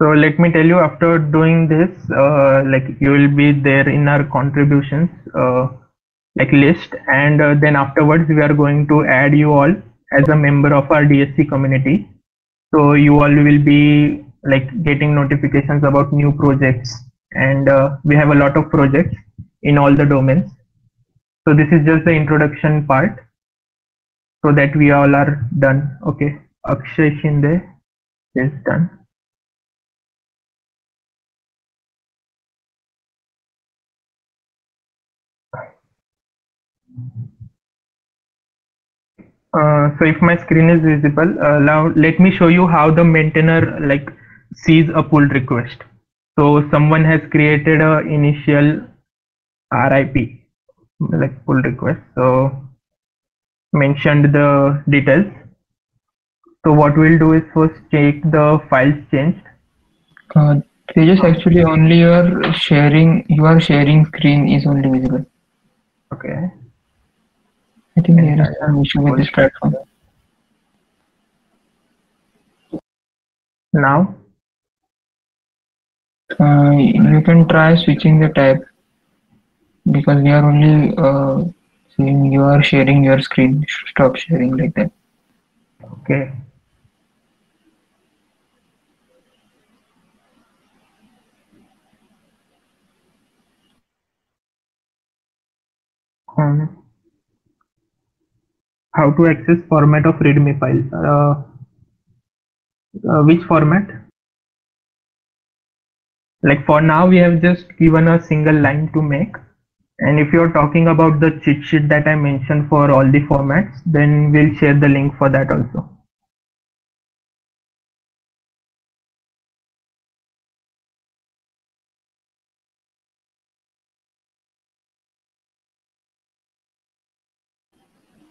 So let me tell you, after doing this, like you will be there in our contributions like list, and then afterwards we are going to add you all as a member of our DSC community. So you all will be like getting notifications about new projects, and we have a lot of projects in all the domains. So this is just the introduction part, so that we all are done. Okay, Akshay Shinde is done. So if my screen is visible, now let me show you how the maintainer like sees a pull request. So someone has created a initial RIP like pull request. So mentioned the details. So what we'll do is first check the files changed. Tejas, actually only your sharing screen is only visible. Okay. I think there is some issue with this platform. Now you can try switching the tab, because we are only seeing you are sharing your screen. Stop sharing like that. okay. How to access format of README files? Which format? Like for now, we have just given a single line to make. And if you're talking about the cheat sheet that I mentioned for all the formats, then we'll share the link for that also.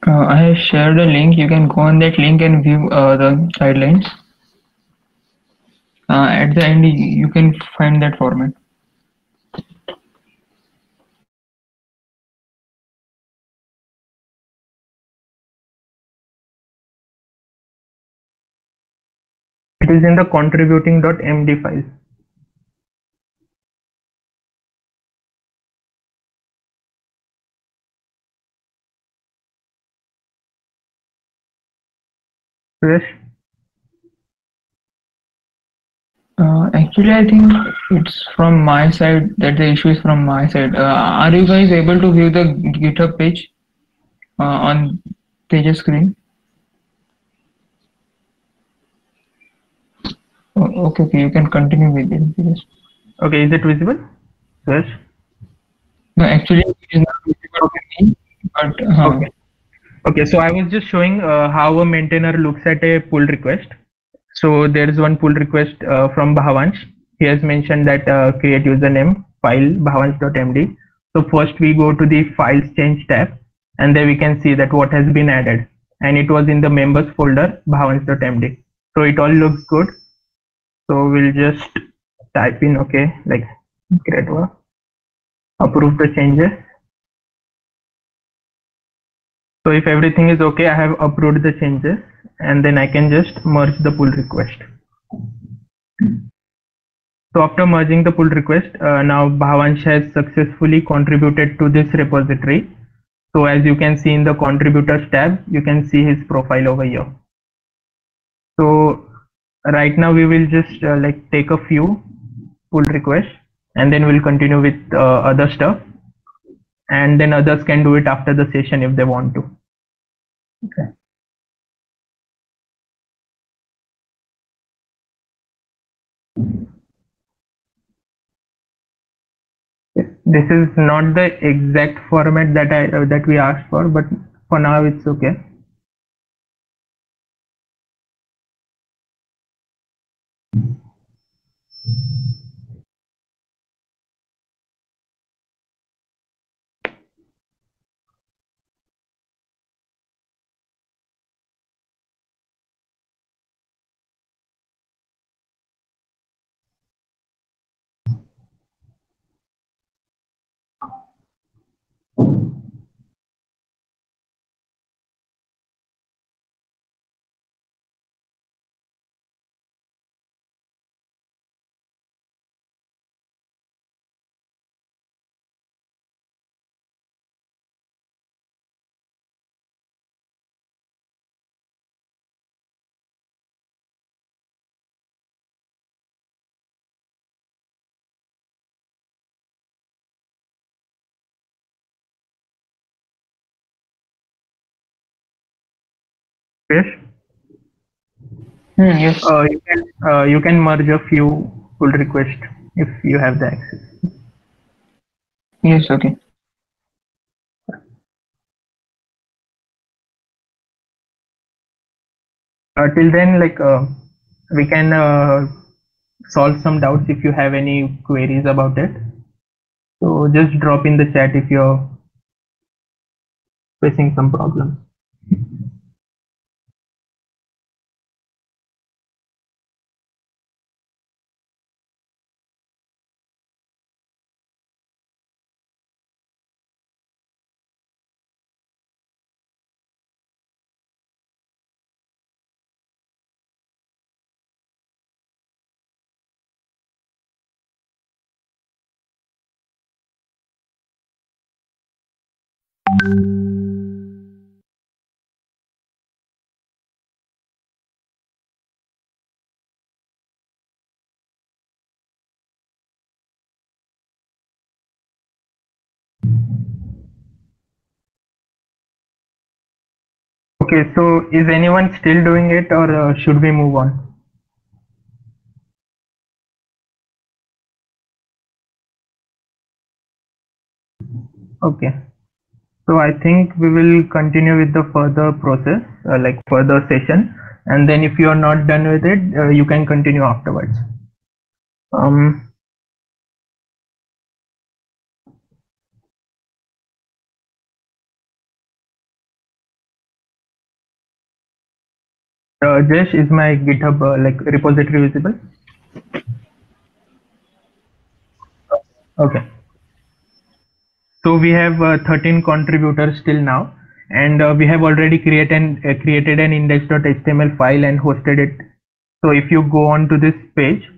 I have shared a link. You can go on that link and view the guidelines. At the end, you can find that format. It is in the contributing.md file. Yes. Actually, I think it's from my side that the issue is from my side. Are you guys able to view the GitHub page on Tejas screen? Oh, okay, okay, you can continue with it. Tejas. Okay, is it visible? Yes. No, actually, it is not visible to me, but Okay. Okay, so I was just showing how a maintainer looks at a pull request. So there is one pull request from Bhavansh. He has mentioned that create username file bhavansh.md. So first we go to the files change tab, and there we can see that what has been added, and it was in the members folder bhavansh.md. So it all looks good. So we'll just type in okay, like create one, approve the changes. So if everything is okay, I have approved the changes, and then I can just merge the pull request. So after merging the pull request, now Bhavansh has successfully contributed to this repository. So as you can see in the contributors tab, you can see his profile over here. So right now we will just like take a few pull requests, and then we'll continue with other stuff, and then others can do it after the session if they want to. Okay. This is not the exact format that we asked for, but for now it's okay. Yes. yes. You can merge a few pull requests if you have the access. Yes, okay. Till then, like we can solve some doubts if you have any queries about it. So just drop in the chat if you're facing some problem. Okay, so is anyone still doing it, or should we move on? Okay, so I think we will continue with the further process, like further session, and then if you are not done with it, you can continue afterwards. Jesh, is my GitHub like repository visible? Okay. So we have 13 contributors till now, and we have already created an index.html file and hosted it. So if you go on to this page,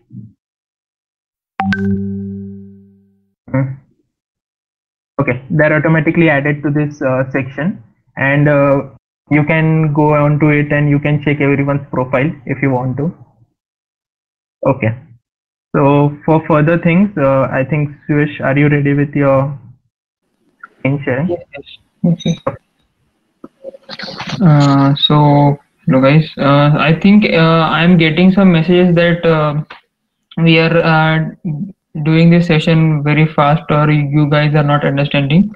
okay, they're automatically added to this section, and you can go on to it and you can check everyone's profile if you want to. Okay. So for further things, I think Suresh, are you ready with your screen sharing? Yes, yes. Okay. So hello guys. I think I'm getting some messages that we are doing this session very fast, or you guys are not understanding.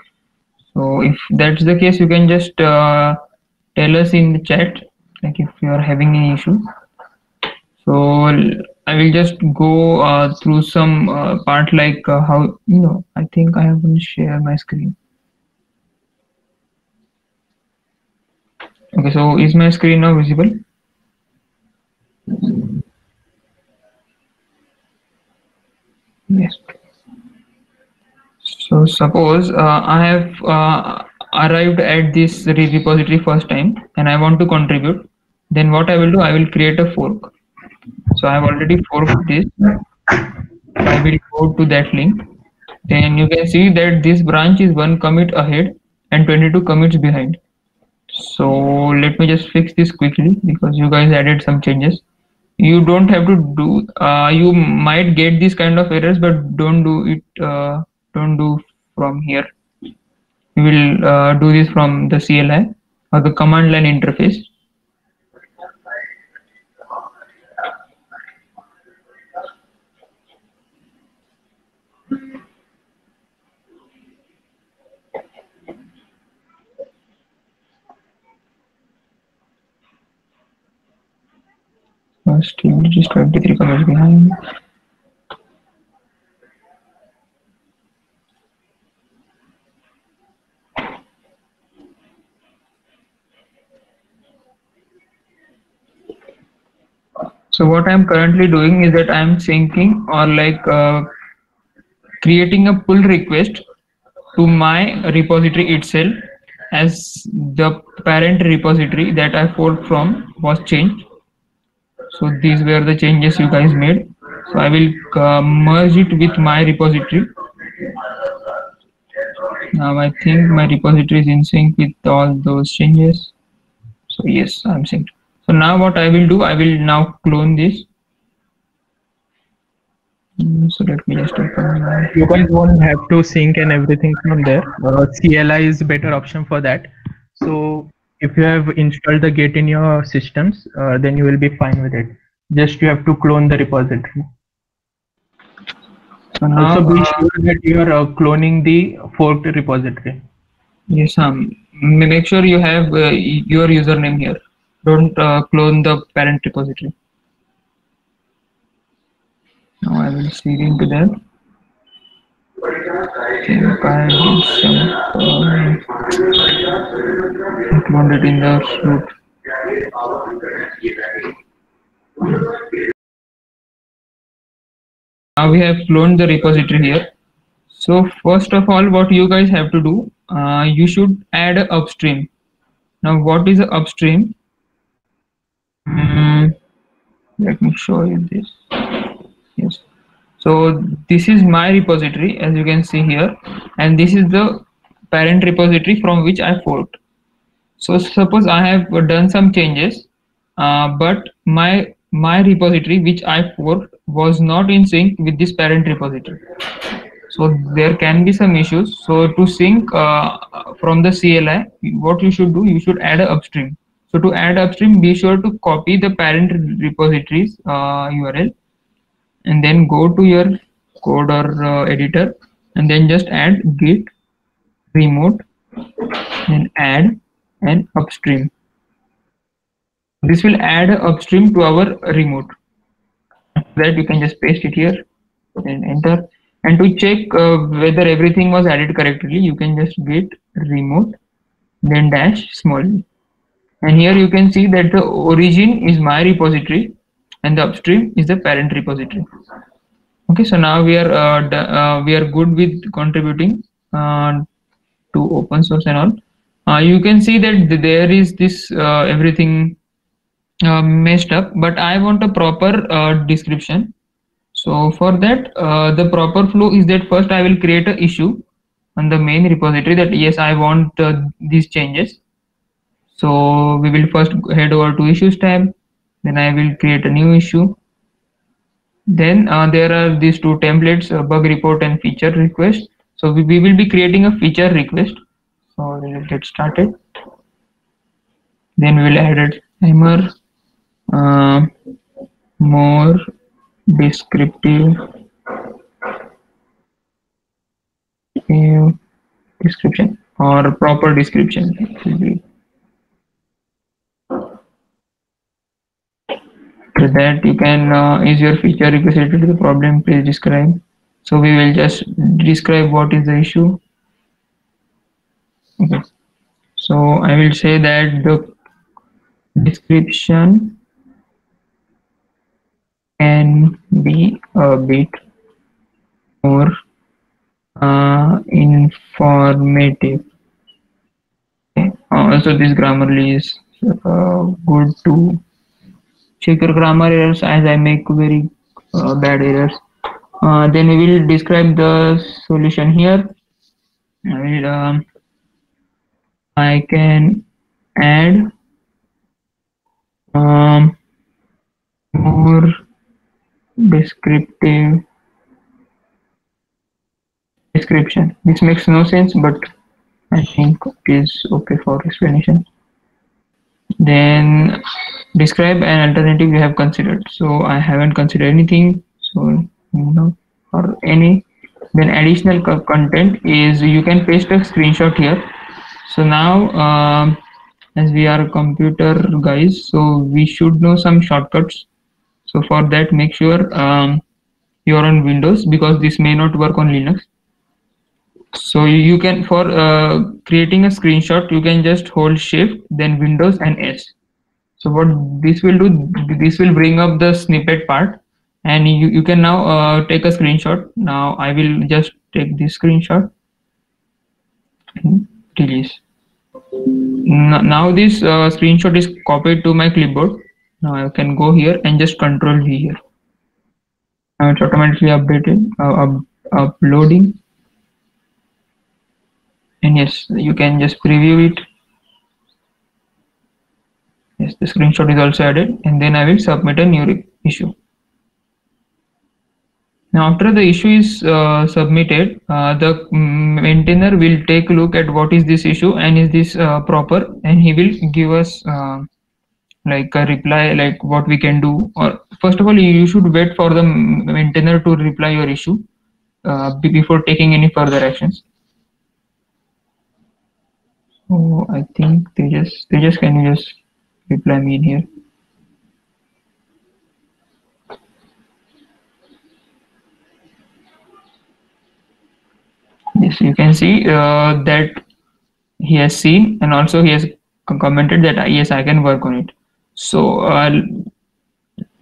So if that's the case, you can just tell us in the chat, like if you are having any issue. So I will just go through some part, like how, I think I will share my screen. Okay, so is my screen now visible? Yes. So suppose I have arrived at this repository first time and I want to contribute. Then what I will do, I will create a fork. So I have already forked this. I will go to that link. Then you can see that this branch is 1 commit ahead and 22 commits behind. So let me just fix this quickly because you guys added some changes. You don't have to do, you might get these kind of errors, but don't do it, don't do from here. You will do this from the CLI or the command line interface. Still just 23 commits behind. So what I'm currently doing is that I'm syncing or like creating a pull request to my repository itself, as the parent repository that I forked from was changed. So these were the changes you guys made. So I will merge it with my repository. Now I think my repository is in sync with all those changes. So yes, I'm synced. So now what I will do, I will now clone this. So let me just open my... You guys won't have to sync and everything from there. CLI is a better option for that. So if you have installed the Git in your systems, then you will be fine with it. Just you have to clone the repository. So now, also be sure that you are cloning the forked repository. Yes, make sure you have your username here. Don't clone the parent repository. Now I will seed into that. I think I did some cloned it in the root. Now we have cloned the repository here. So first of all, what you guys have to do, you should add an upstream. Now what is an upstream? Let me show you this. Yes. So this is my repository, as you can see here, and this is the parent repository from which I forked. So suppose I have done some changes, but my repository which I forked was not in sync with this parent repository. So there can be some issues. So to sync from the CLI, what you should do, you should add an upstream. So to add upstream, be sure to copy the parent repository's URL, and then go to your code or editor, and then just add git remote, then add an upstream. This will add an upstream to our remote. That you can just paste it here and enter. And to check whether everything was added correctly, you can just git remote, then dash small. And here you can see that the origin is my repository and the upstream is the parent repository. Okay, so now we are good with contributing to open source and all. You can see that there is this everything messed up, but I want a proper description. So for that, the proper flow is that first I will create an issue on the main repository that yes, I want these changes. So we will first head over to issues tab, then I will create a new issue. Then there are these two templates, bug report and feature request. So we will be creating a feature request. So we will get started. Then we will add a timer, more descriptive description or proper description. So that you can is your feature request related to the problem, please describe. So we will just describe what is the issue. Okay. So I will say that the description can be a bit more informative. Okay. Also, this Grammarly is good to check your grammar errors, as I make very bad errors. Then we will describe the solution here. I can add more descriptive description. This makes no sense, but I think it is okay for explanation. Then describe an alternative you have considered. So I haven't considered anything, so no, or any. Then additional content is you can paste a screenshot here. So now as we are computer guys, so we should know some shortcuts. So for that, make sure you're on Windows, because this may not work on Linux. So you can, for creating a screenshot, you can just hold Shift, then Windows and S. So what this will do, this will bring up the snippet part, and you can now take a screenshot. Now I will just take this screenshot and release. Now this screenshot is copied to my clipboard. Now I can go here and just Control V here. Now it's automatically updated, uploading. And yes, you can just preview it. Yes, the screenshot is also added, and then I will submit a new issue. Now after the issue is submitted, the maintainer will take a look at what is this issue and is this proper, and he will give us like a reply, like what we can do. Or first of all, you should wait for the maintainer to reply your issue before taking any further actions. So I think Tejas, can you just reply me in here? Yes, you can see that he has seen, and also he has commented that yes, I can work on it. So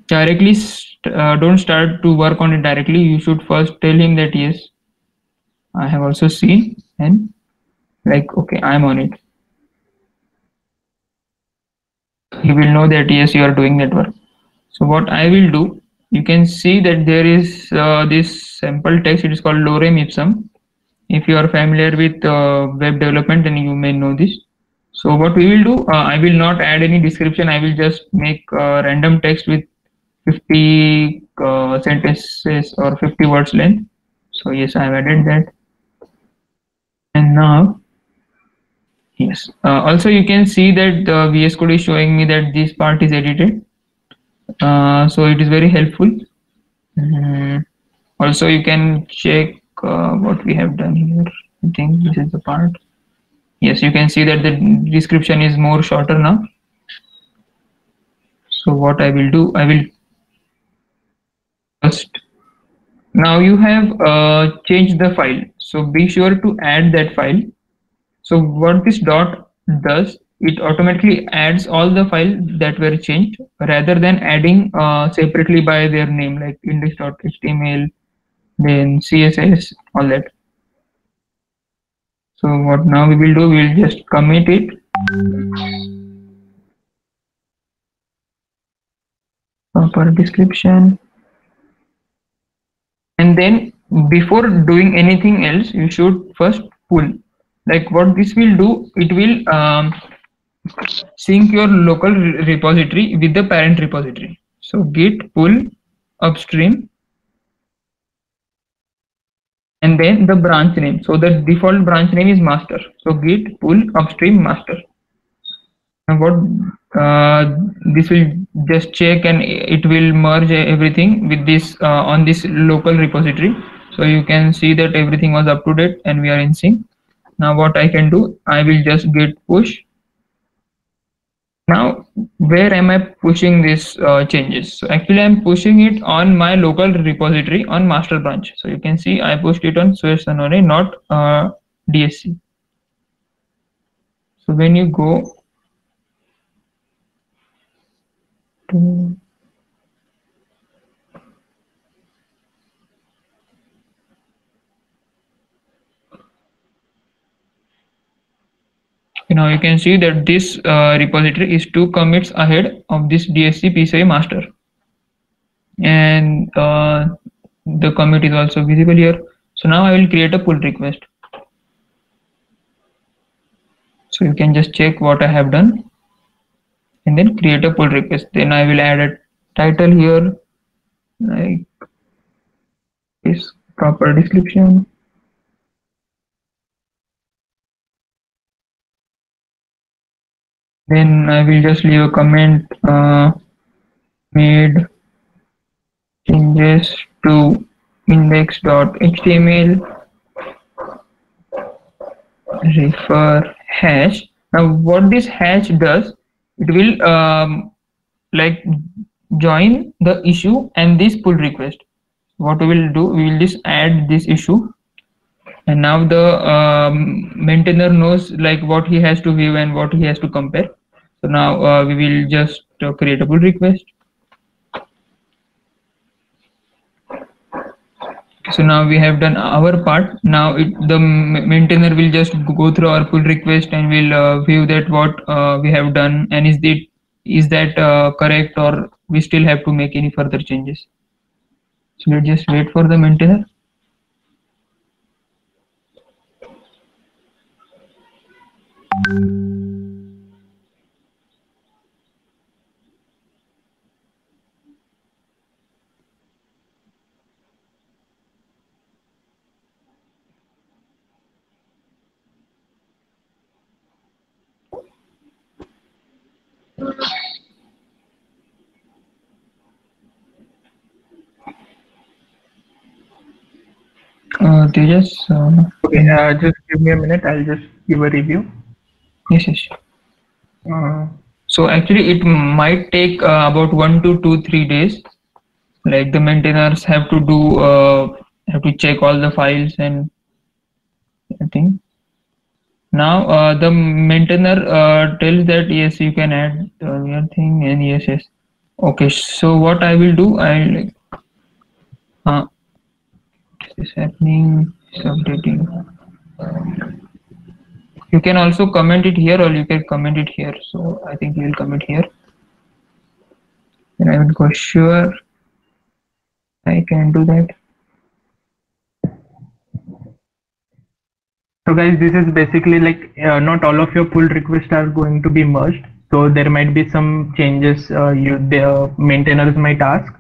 directly don't start to work on it directly. You should first tell him that yes, I have also seen, and like, okay, I'm on it. He will know that yes, you are doing that work. So what I will do, you can see that there is this sample text. It is called lorem ipsum. If you are familiar with web development, then you may know this. So what we will do, I will not add any description. I will just make random text with 50 sentences or 50 words length. So yes, I have added that. And now, yes, also you can see that the VS Code is showing me that this part is edited. So it is very helpful. Also you can check what we have done here. I think this is the part. Yes, you can see that the description is more shorter now. So what I will do, I will first, now you have changed the file, so be sure to add that file. So what this dot does, it automatically adds all the files that were changed, rather than adding separately by their name, like index.html, then CSS, all that. So what now we will do, we will just commit it. Proper description. And then before doing anything else, you should first pull. Like what this will do, it will sync your local repository with the parent repository. So git pull upstream and then the branch name. So the default branch name is master. So git pull upstream master. And what this will just check, and it will merge everything with this on this local repository. So you can see that everything was up to date and we are in sync. Now what I can do, I will just git push. Now where am I pushing these changes? So actually I'm pushing it on my local repository on master branch. So you can see I pushed it on Suresh Sanore, not DSC. So when you go to now you can see that this repository is 2 commits ahead of this DSC PCI master, and the commit is also visible here. So now I will create a pull request. So you can just check what I have done and then create a pull request. Then I will add a title here like this, proper description. Then I will just leave a comment, made changes to index.html, refer hash. Now what this hash does, it will like join the issue and this pull request. What we will do, we will just add this issue, and now the maintainer knows like what he has to view and what he has to compare. So now we will just create a pull request. So now we have done our part. Now the maintainer will just go through our pull request and will view that what we have done, and is that correct, or we still have to make any further changes. So let's just wait for the maintainer. Tejas, Okay, just give me a minute. I'll just give a review. yes. So actually it might take about 1 to 2-3 days. Like the maintainers have to do have to check all the files and everything. Now the maintainer tells that yes, you can add your thing, and yes. Okay, so what I will do, I'll this is happening, it's updating. You can also comment it here, or you can comment it here. So I think we will comment here. And I will go sure I can do that. So guys, this is basically like not all of your pull requests are going to be merged. So there might be some changes the maintainers might ask.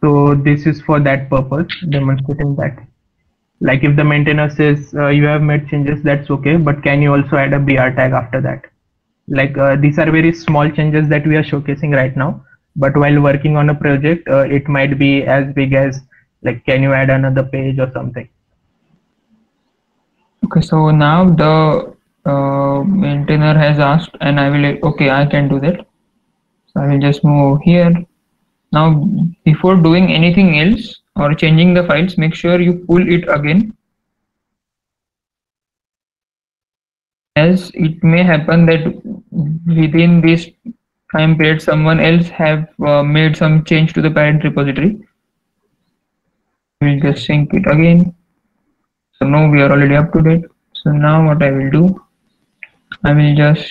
So this is for that purpose, demonstrating that. Like if the maintainer says you have made changes, that's okay, but can you also add a BR tag after that? Like these are very small changes that we are showcasing right now, but while working on a project, it might be as big as like, can you add another page or something? Okay, so now the maintainer has asked, and I will, okay, I can do that. So I will just move here. Now before doing anything else or changing the files, make sure you pull it again, as it may happen that within this time period someone else have made some change to the parent repository. We'll just sync it again. So now we are already up to date. So now what I will do, I will just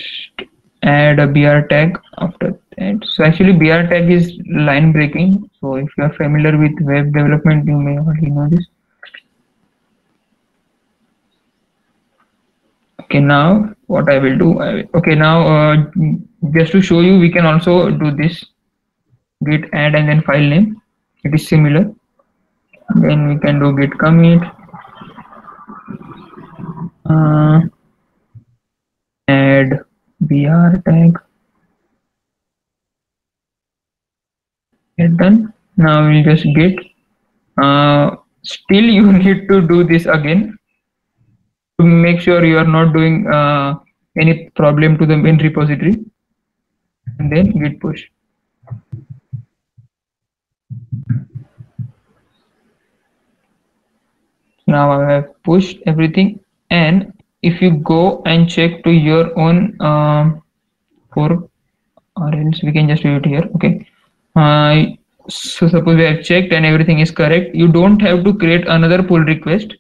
add a BR tag after that. So actually BR tag is line breaking. So if you are familiar with web development, you may already know this. Okay, now what I will do, okay, now just to show you, we can also do this, git add and then file name. It is similar. Then we can do git commit, Add BR tag. Get done. Now we'll just git. Still you need to do this again to make sure you are not doing any problem to the main repository, and then git push. Now I have pushed everything, and if you go and check to your own fork, or else we can just do it here. Okay. So suppose we have checked and everything is correct. You don't have to create another pull request.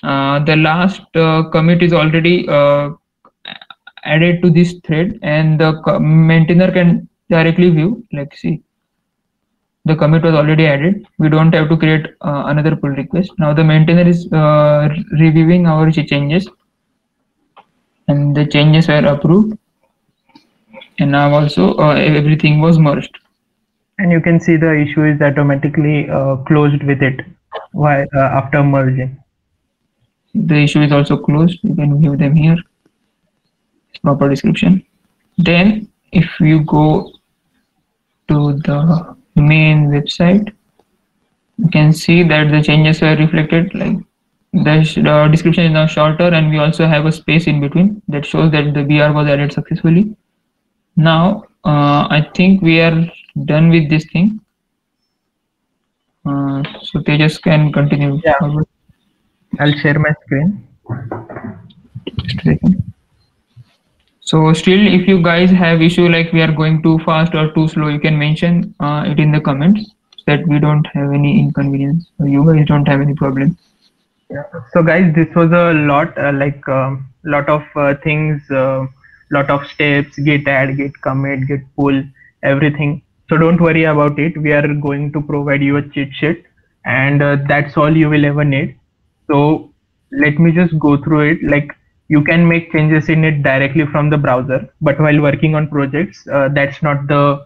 The last commit is already added to this thread, and the maintainer can directly view. Like, see, the commit was already added. We don't have to create another pull request. Now the maintainer is reviewing our changes, and the changes were approved, and now also everything was merged. And you can see the issue is automatically closed with it while after merging. The issue is also closed. You can view them here. Proper description. Then if you go to the main website, you can see that the changes were reflected. Like the description is now shorter, and we also have a space in between that shows that the BR was added successfully. Now I think we are done with this thing. So Tejas can continue. Yeah. I'll share my screen. Just a second. So still, if you guys have issue like we are going too fast or too slow, you can mention it in the comments so that we don't have any inconvenience, or you guys don't have any problem. Yeah. So guys, this was a lot, lot of things, lot of steps: git add, git commit, git pull, everything. So don't worry about it. We are going to provide you a cheat sheet, and that's all you will ever need. So let me just go through it. Like, you can make changes in it directly from the browser, but while working on projects, that's not the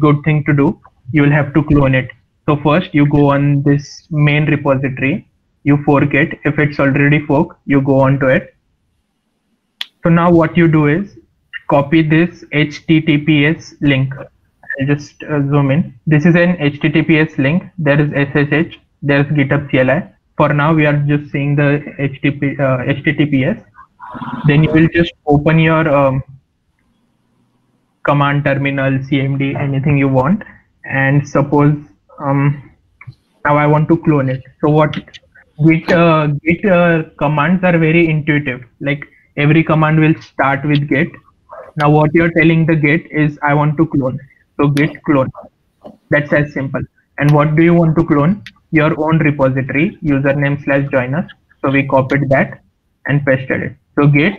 good thing to do. You will have to clone it. So first you go on this main repository, you fork it. If it's already forked, you go on to it. So now what you do is copy this HTTPS link. I'll just zoom in. This is an HTTPS link. There is SSH, there's GitHub CLI. For now, we are just seeing the HTTPS. Then you will just open your command terminal, CMD, anything you want. And suppose now I want to clone it. So what Git commands are very intuitive. Like, every command will start with Git. Now what you're telling the Git is, I want to clone. So Git clone. That's as simple. And what do you want to clone? Your own repository, username /joinus. So we copied that and pasted it. So Git,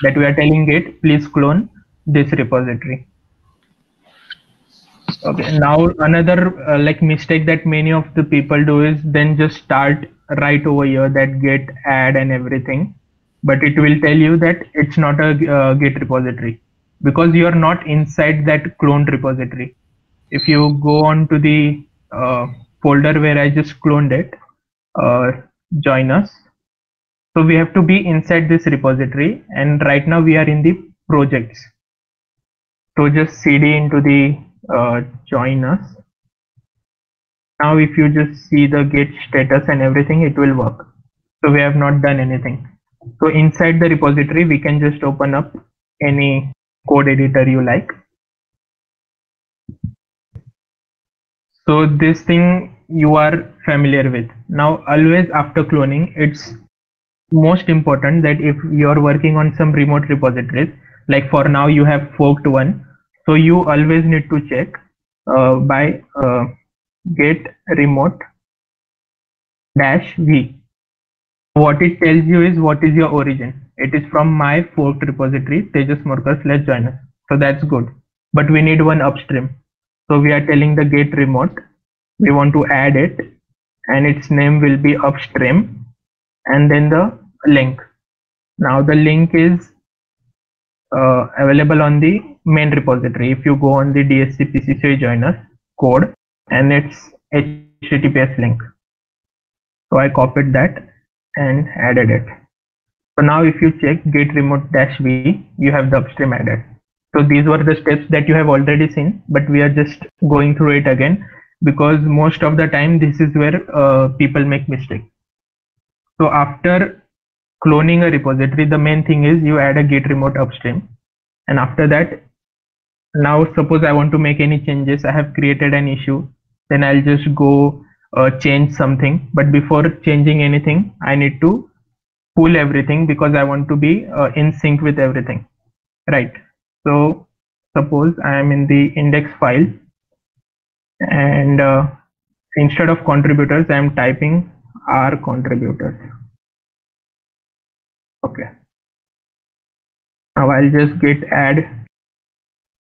that we are telling Git, please clone this repository. Okay, now another mistake that many of the people do is then just start right over here that git add and everything, but it will tell you that it's not a Git repository because you are not inside that cloned repository. If you go on to the folder where I just cloned it, join us. So we have to be inside this repository, and right now we are in the projects. So just cd into the join us. Now if you just see the git status and everything, it will work. So we have not done anything. So inside the repository, we can just open up any code editor you like. So this thing you are familiar with. Now always after cloning, it's most important that if you're working on some remote repositories, like for now you have forked one, so you always need to check by git remote -v. What it tells you is what is your origin. It is from my forked repository, Tejas Morkar /joinus. So that's good, but we need one upstream. So we are telling the git remote, we want to add it, and its name will be upstream, and then the link. Now the link is available on the main repository. If you go on the DSC joinus code, and it's HTTPS link. So I copied that and added it. So now if you check git remote dash v, you have the upstream added. So these were the steps that you have already seen, but we are just going through it again because most of the time this is where people make mistakes. So after cloning a repository, the main thing is you add a git remote upstream. And after that, now suppose I want to make any changes, I have created an issue, then I'll just go change something. But before changing anything, I need to pull everything because I want to be in sync with everything, right? So suppose I am in the index file and instead of contributors, I am typing R contributors. Okay. Now I'll just git add,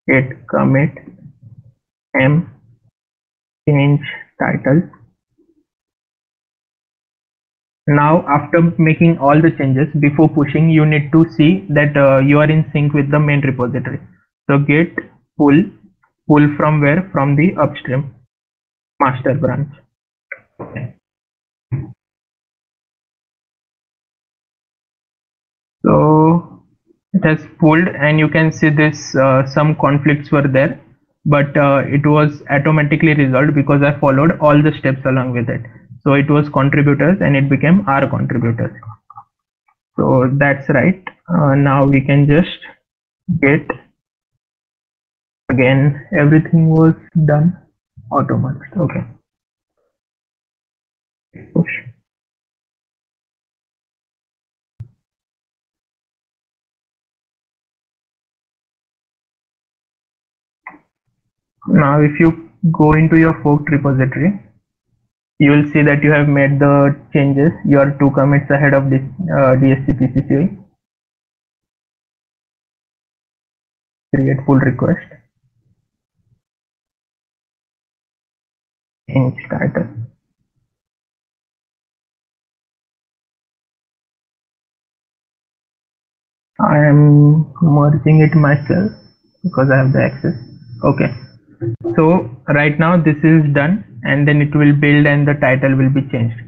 git commit, m, change title. Now after making all the changes, before pushing, you need to see that you are in sync with the main repository. So git pull from where? From the upstream master branch. So it has pulled and you can see this some conflicts were there, but it was automatically resolved because I followed all the steps along with it. So it was contributors and it became our contributors. So that's right. Now we can just get again, everything was done automatically. Okay. Push. Now if you go into your forked repository, you will see that you have made the changes. You are 2 commits ahead of this DSC-PCCI. Create pull request. Change title. I am merging it myself because I have the access. Okay. So right now this is done and then it will build and the title will be changed.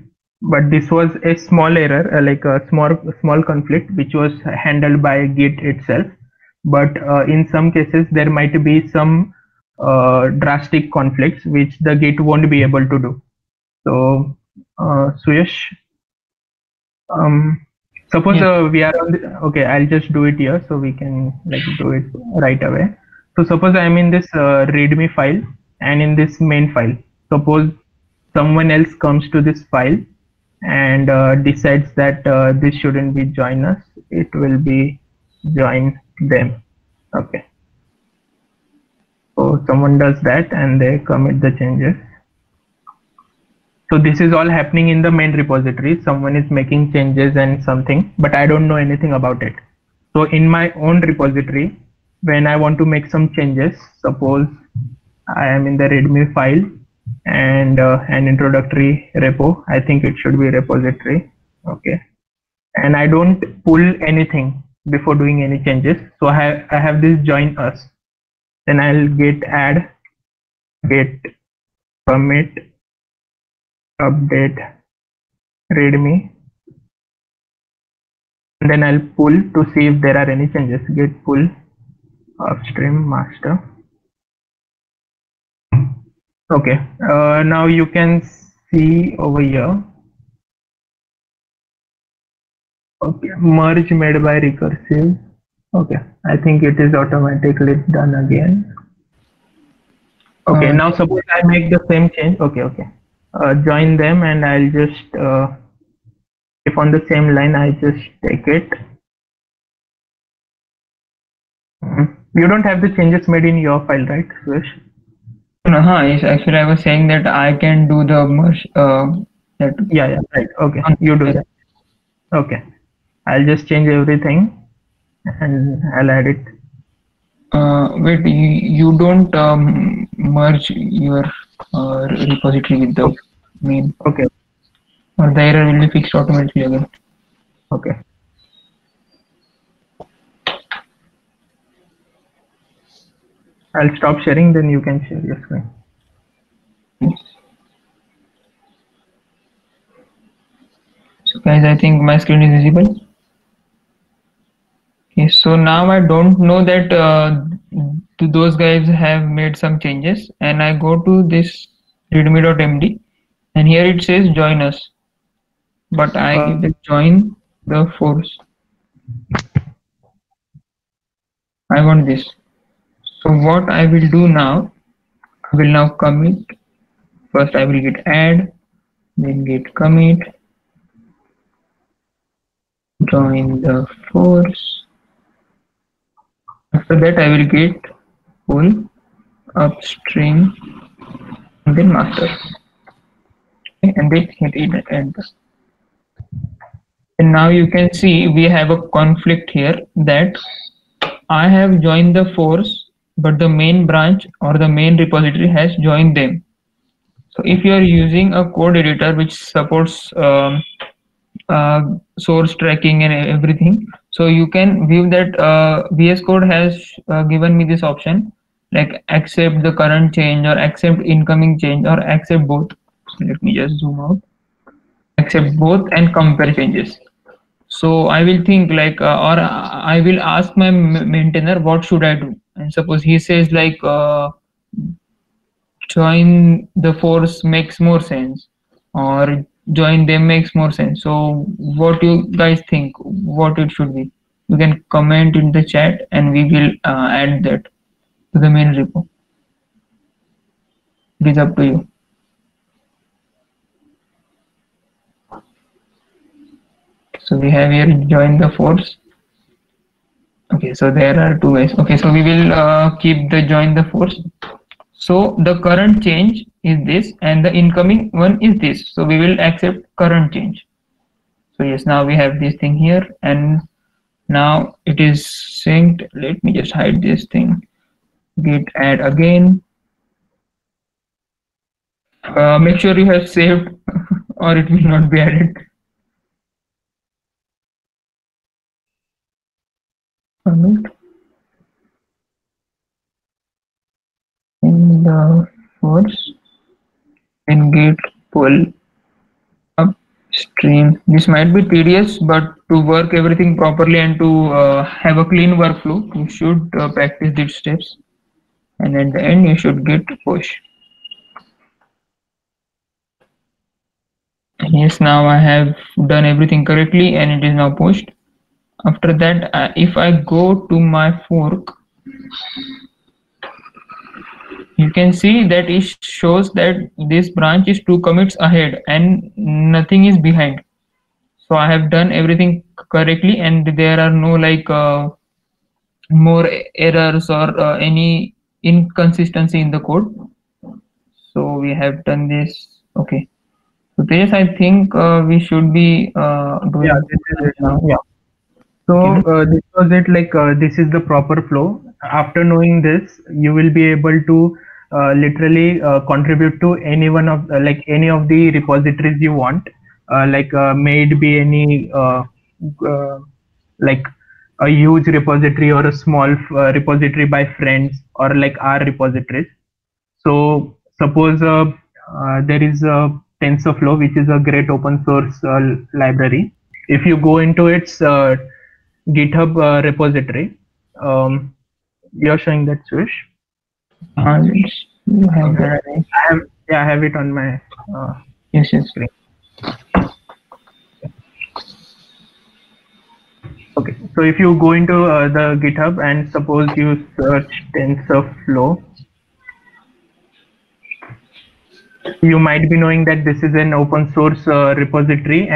But this was a small error, like a small conflict which was handled by Git itself. But in some cases there might be some drastic conflicts which the Git won't be able to do. So Suyash, suppose we are on the, okay, I'll just do it here so we can like do it right away. So suppose I'm in this readme file and in this main file. Suppose someone else comes to this file and decides that this shouldn't be join us, it will be join them. Okay. So someone does that and they commit the changes. So this is all happening in the main repository. Someone is making changes and something, but I don't know anything about it. So in my own repository, when I want to make some changes, suppose I am in the readme file and an introductory repo, I think it should be repository. Okay. And I don't pull anything before doing any changes. So I have this join us. Then I'll git add, git commit, update readme, and then I'll pull to see if there are any changes. Git pull upstream master. Okay, now you can see over here. Okay, merge made by recursive. Okay, I think it is automatically done again. Okay, now suppose I make the same change. Okay. Join them and I'll just if on the same line I just take it. You don't have the changes made in your file, right, Suresh? No, yes, actually I was saying that I can do the merge. Yeah, right. Okay, you do that. Okay, I'll just change everything and I'll add it. Wait, you don't merge your repository with the main. Okay. Or the error will be fixed automatically again. Okay. I'll stop sharing, then you can share your screen. Yes. So guys, I think my screen is visible. So now I don't know that those guys have made some changes, and I go to this readme.md, and here it says join us, but I will join the force. I want this. So what I will do now, I will now commit. First I will git add, then git commit, join the force. After that I will git pull upstream and then master. Okay, and then hit enter. And now you can see we have a conflict here that I have joined the force, but the main branch or the main repository has joined them. So if you are using a code editor which supports source tracking and everything, so you can view that VS Code has given me this option, like accept the current change or accept incoming change or accept both. So let me just zoom out. Accept both and compare changes. So I will think like, or I will ask my maintainer what should I do, and suppose he says like join the force makes more sense, or join them makes more sense. So what you guys think, what it should be? You can comment in the chat, and we will add that to the main repo. It is up to you. So we have here join the force. Okay, so there are two ways. Okay, so we will keep the join the force. So the current change is this and the incoming one is this. So we will accept current change. So yes, now we have this thing here, and now it is synced. Let me just hide this thing. Git add again. Make sure you have saved or it will not be added. Commit in the force and git pull upstream. This might be tedious, but to work everything properly and to have a clean workflow, you should practice these steps, and at the end you should git push. Yes, now I have done everything correctly and it is now pushed. After that, if I go to my fork, you can see that it shows that this branch is 2 commits ahead and nothing is behind. So I have done everything correctly, and there are no like more errors or any inconsistency in the code. So we have done this. Okay. So this, I think we should be doing. Yeah, this is it now. Yeah. So this was it. Like this is the proper flow. After knowing this, you will be able to literally contribute to any one of like any of the repositories you want. May it be any like a huge repository or a small repository by friends or like our repositories. So suppose there is a TensorFlow, which is a great open source library. If you go into its GitHub repository, you're showing that, Suresh? You have that. I have it on my yes. screen. Okay, so if you go into the GitHub and suppose you search TensorFlow, you might be knowing that this is an open source repository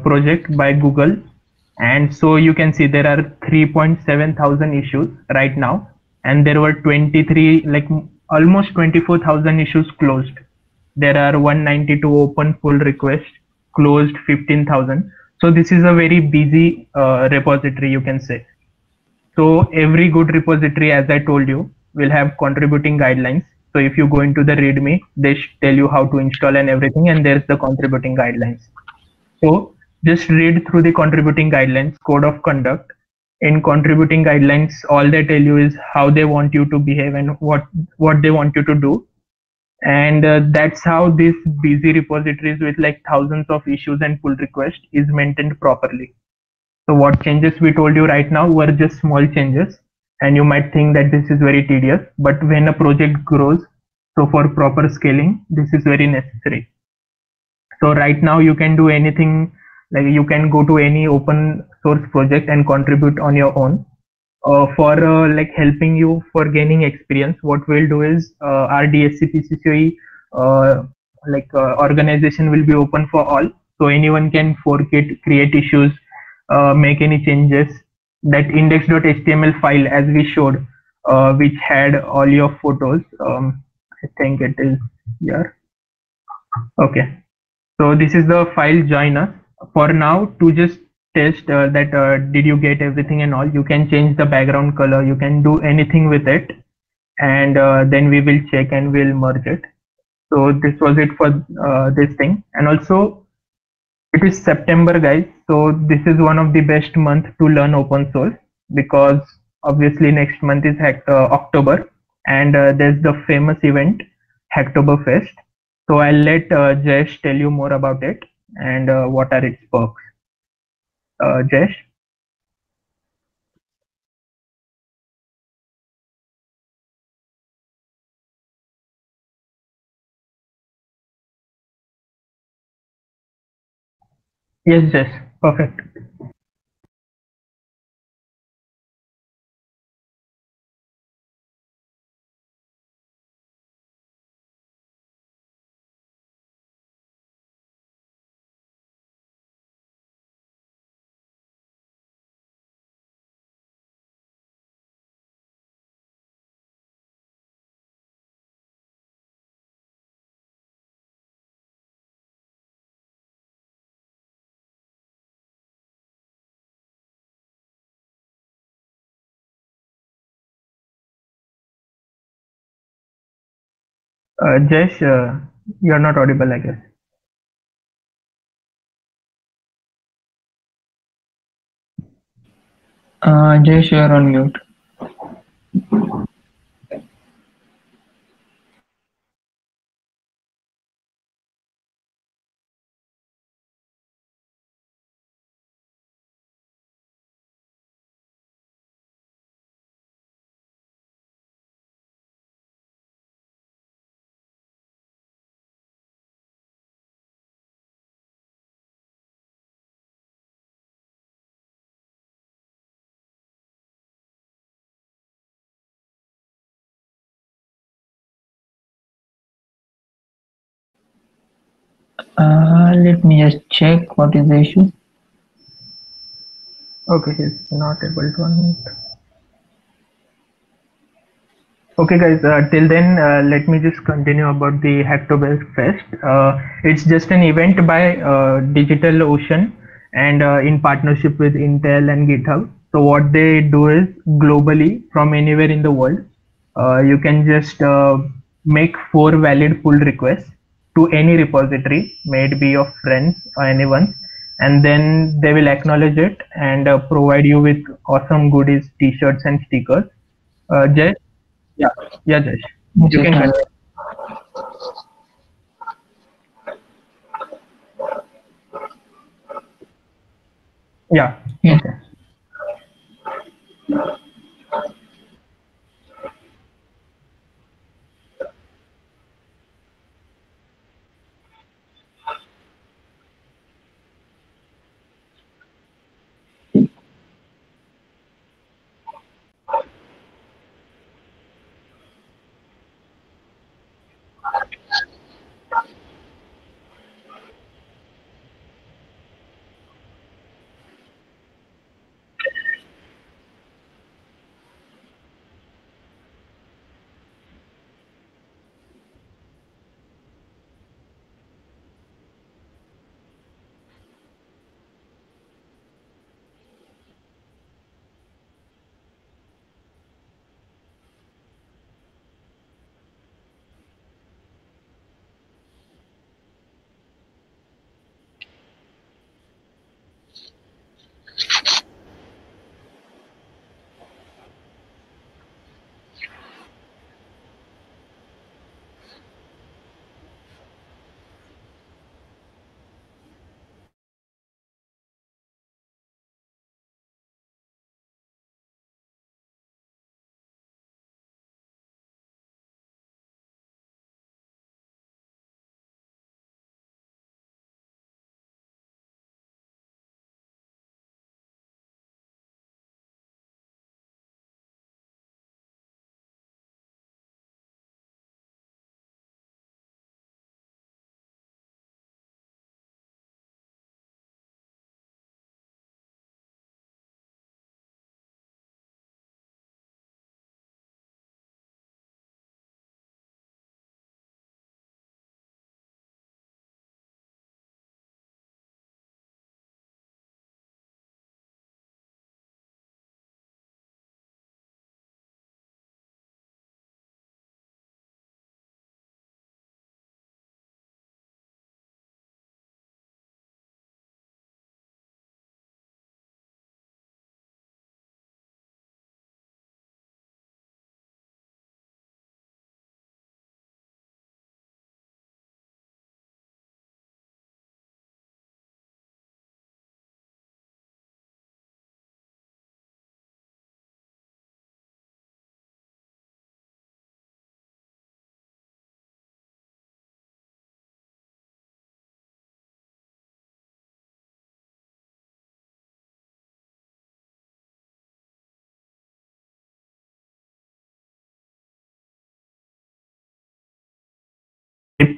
project by Google, and so you can see there are 3.7 thousand issues right now, and there were 23, like almost 24,000 issues closed. There are 192 open pull requests, closed 15,000. So this is a very busy repository, you can say. So every good repository, as I told you, will have contributing guidelines. So if you go into the README, they tell you how to install and everything, and there's the contributing guidelines. So just read through the contributing guidelines, code of conduct. In contributing guidelines, all they tell you is how they want you to behave and what they want you to do. And that's how these busy repositories with like thousands of issues and pull requests is maintained properly. So what changes we told you right now were just small changes, and you might think that this is very tedious, but when a project grows, so for proper scaling, this is very necessary. So right now you can do anything, like you can go to any open source project and contribute on your own. For like helping you for gaining experience, what we'll do is our DSCP organization will be open for all, so anyone can fork it, create issues, make any changes. That index.html file, as we showed, which had all your photos. I think it is here. Okay, so this is the file joiner. For now, to just test that did you get everything and all, you can change the background color, you can do anything with it, and then we will check and we'll merge it. So this was it for this thing. And also it is September, guys, so this is one of the best month to learn open source, because obviously next month is October, and there's the famous event Hacktoberfest. So I'll let Jayesh tell you more about it and what are its perks. Jayesh? Yes, Jayesh. Perfect. Jayesh, you're not audible, I guess. Jayesh, you are on mute. Let me just check what is the issue. Okay, he's not able to unmute. Okay, guys, till then, let me just continue about the Hacktoberfest. It's just an event by DigitalOcean and in partnership with Intel and GitHub. So what they do is globally from anywhere in the world, you can just make 4 valid pull requests to any repository, may it be your friends or anyone, and then they will acknowledge it and provide you with awesome goodies, t-shirts and stickers. Jay, yeah, yeah, Jayesh. You can continue. Yeah. Yeah. Okay.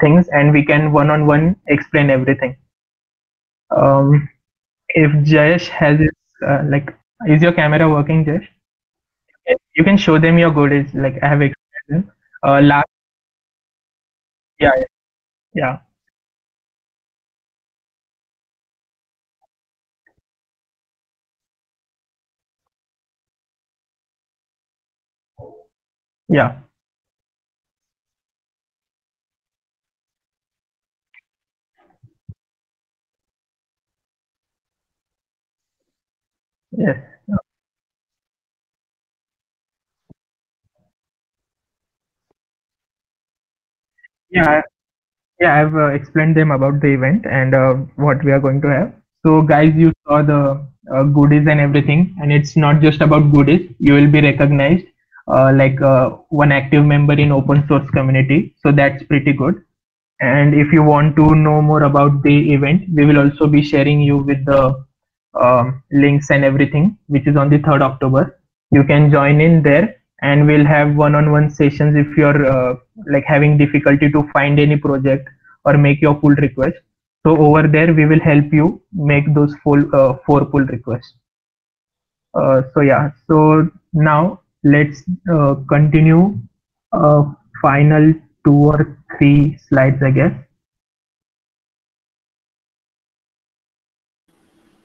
things, and we can one-on-one explain everything. If Jayesh has his, is your camera working, Jayesh? You can show them your goodies, like I have explained them. Last, yeah, yeah, yeah, yes, yeah. Yeah, I've explained them about the event and what we are going to have. So, guys, you saw the goodies and everything, and it's not just about goodies. You will be recognized one active member in open source community. So that's pretty good. And if you want to know more about the event, we will also be sharing you with the links and everything, which is on the 3rd October. You can join in there, and we'll have one-on-one sessions if you're having difficulty to find any project or make your pull request. So over there, we will help you make those four pull requests. So yeah, so now let's continue. Final 2 or 3 slides, I guess.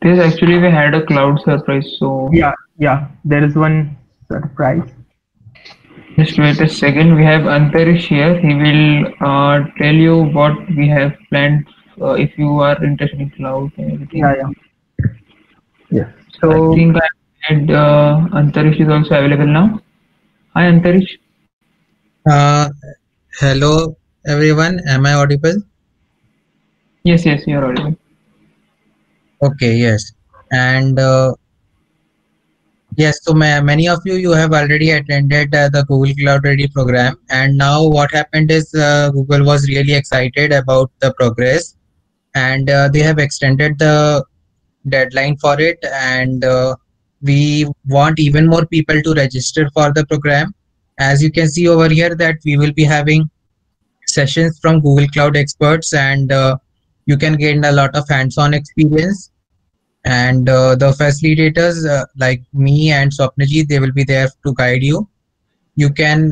This actually we had a cloud surprise, so Yeah, there is one surprise. just wait a second. We have Antarish here. He will tell you what we have planned if you are interested in cloud and everything. Yeah. Yes. So I So think I had Antarish is also available now. Hi Antarish. Hello everyone, am I audible? Yes, you are audible. Okay, yes. And yes, so many of you have already attended the Google Cloud Ready program. And now what happened is Google was really excited about the progress, and they have extended the deadline for it. And we want even more people to register for the program. As you can see over here that we will be having sessions from Google Cloud experts, and you can gain a lot of hands-on experience. And the facilitators like me and Swapnaji, they will be there to guide you. You can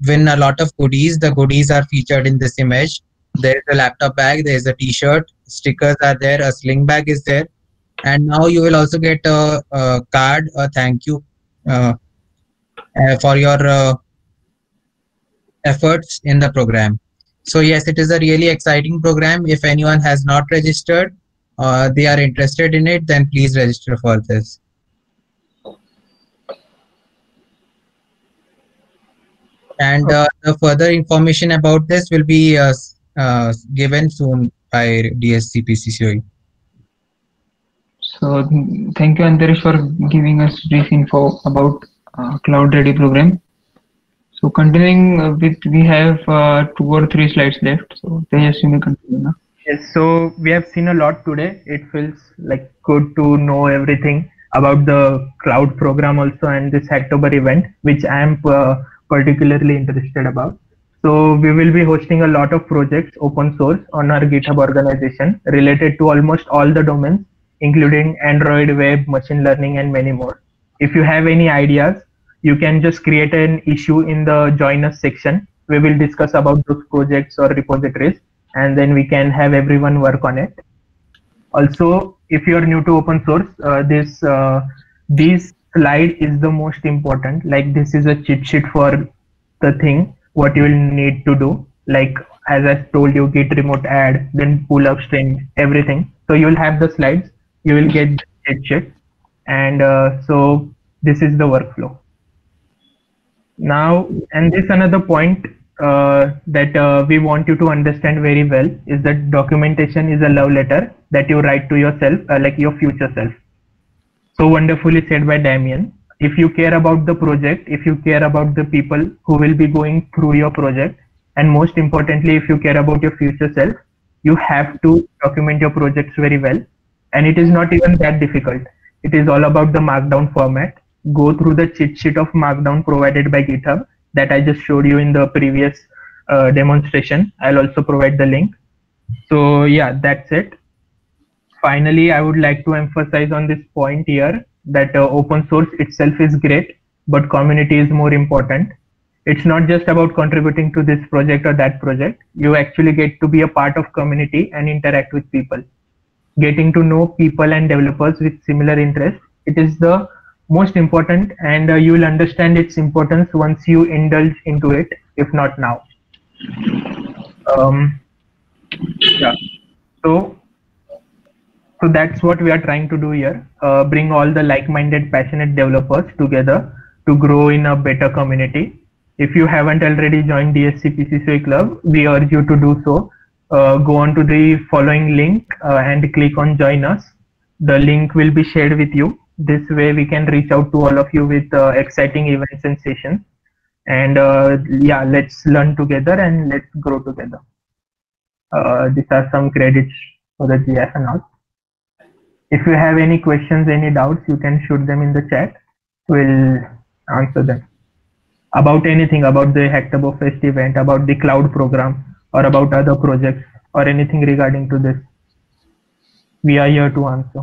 win a lot of goodies. The goodies are featured in this image. There is a laptop bag, there is a t-shirt, stickers are there, a sling bag is there. And now you will also get a card, a thank you for your efforts in the program. So yes, it is a really exciting program. If anyone has not registered, they are interested in it, then please register for this. And the further information about this will be given soon by DSCPCCOE. So thank you Antarish for giving us brief info about Cloud Ready program. So continuing with, we have 2 or 3 slides left. So Tejas, you may continue now. yes, so we have seen a lot today. It feels like good to know everything about the cloud program also and this Hacktober event, which I am particularly interested about. So we will be hosting a lot of projects open source on our GitHub organization related to almost all the domains, including Android, web, machine learning, and many more. If you have any ideas, you can just create an issue in the join us section. We will discuss about those projects or repositories, and then we can have everyone work on it. Also, if you are new to open source, this slide is the most important. Like this is a cheat sheet for the thing, what you will need to do. Like as I told you, git remote add, then pull upstream, everything. So you will have the slides, you will get the cheat sheet, and so this is the workflow. Now, and this another point that we want you to understand very well is that documentation is a love letter that you write to yourself, like your future self. So wonderfully said by Damien. If you care about the project, if you care about the people who will be going through your project, and most importantly, if you care about your future self, you have to document your projects very well. And it is not even that difficult. It is all about the Markdown format. Go through the cheat sheet of Markdown provided by GitHub that I just showed you in the previous demonstration. I'll also provide the link. So yeah, that's it. Finally, I would like to emphasize on this point here that open source itself is great, but community is more important. It's not just about contributing to this project or that project. You actually get to be a part of community and interact with people. Getting to know people and developers with similar interests, it is the most important, and you will understand its importance once you indulge into it, if not now. Yeah. So that's what we are trying to do here. Bring all the like-minded, passionate developers together to grow in a better community. If you haven't already joined DSC-PCCOE Club, we urge you to do so. Go on to the following link and click on join us. The link will be shared with you. This way we can reach out to all of you with exciting events and sessions. And yeah, let's learn together and let's grow together. These are some credits for the GF and all. If you have any questions, any doubts, you can shoot them in the chat. We'll answer them. About anything, about the Hacktoberfest event, about the cloud program, or about other projects, or anything regarding to this, we are here to answer.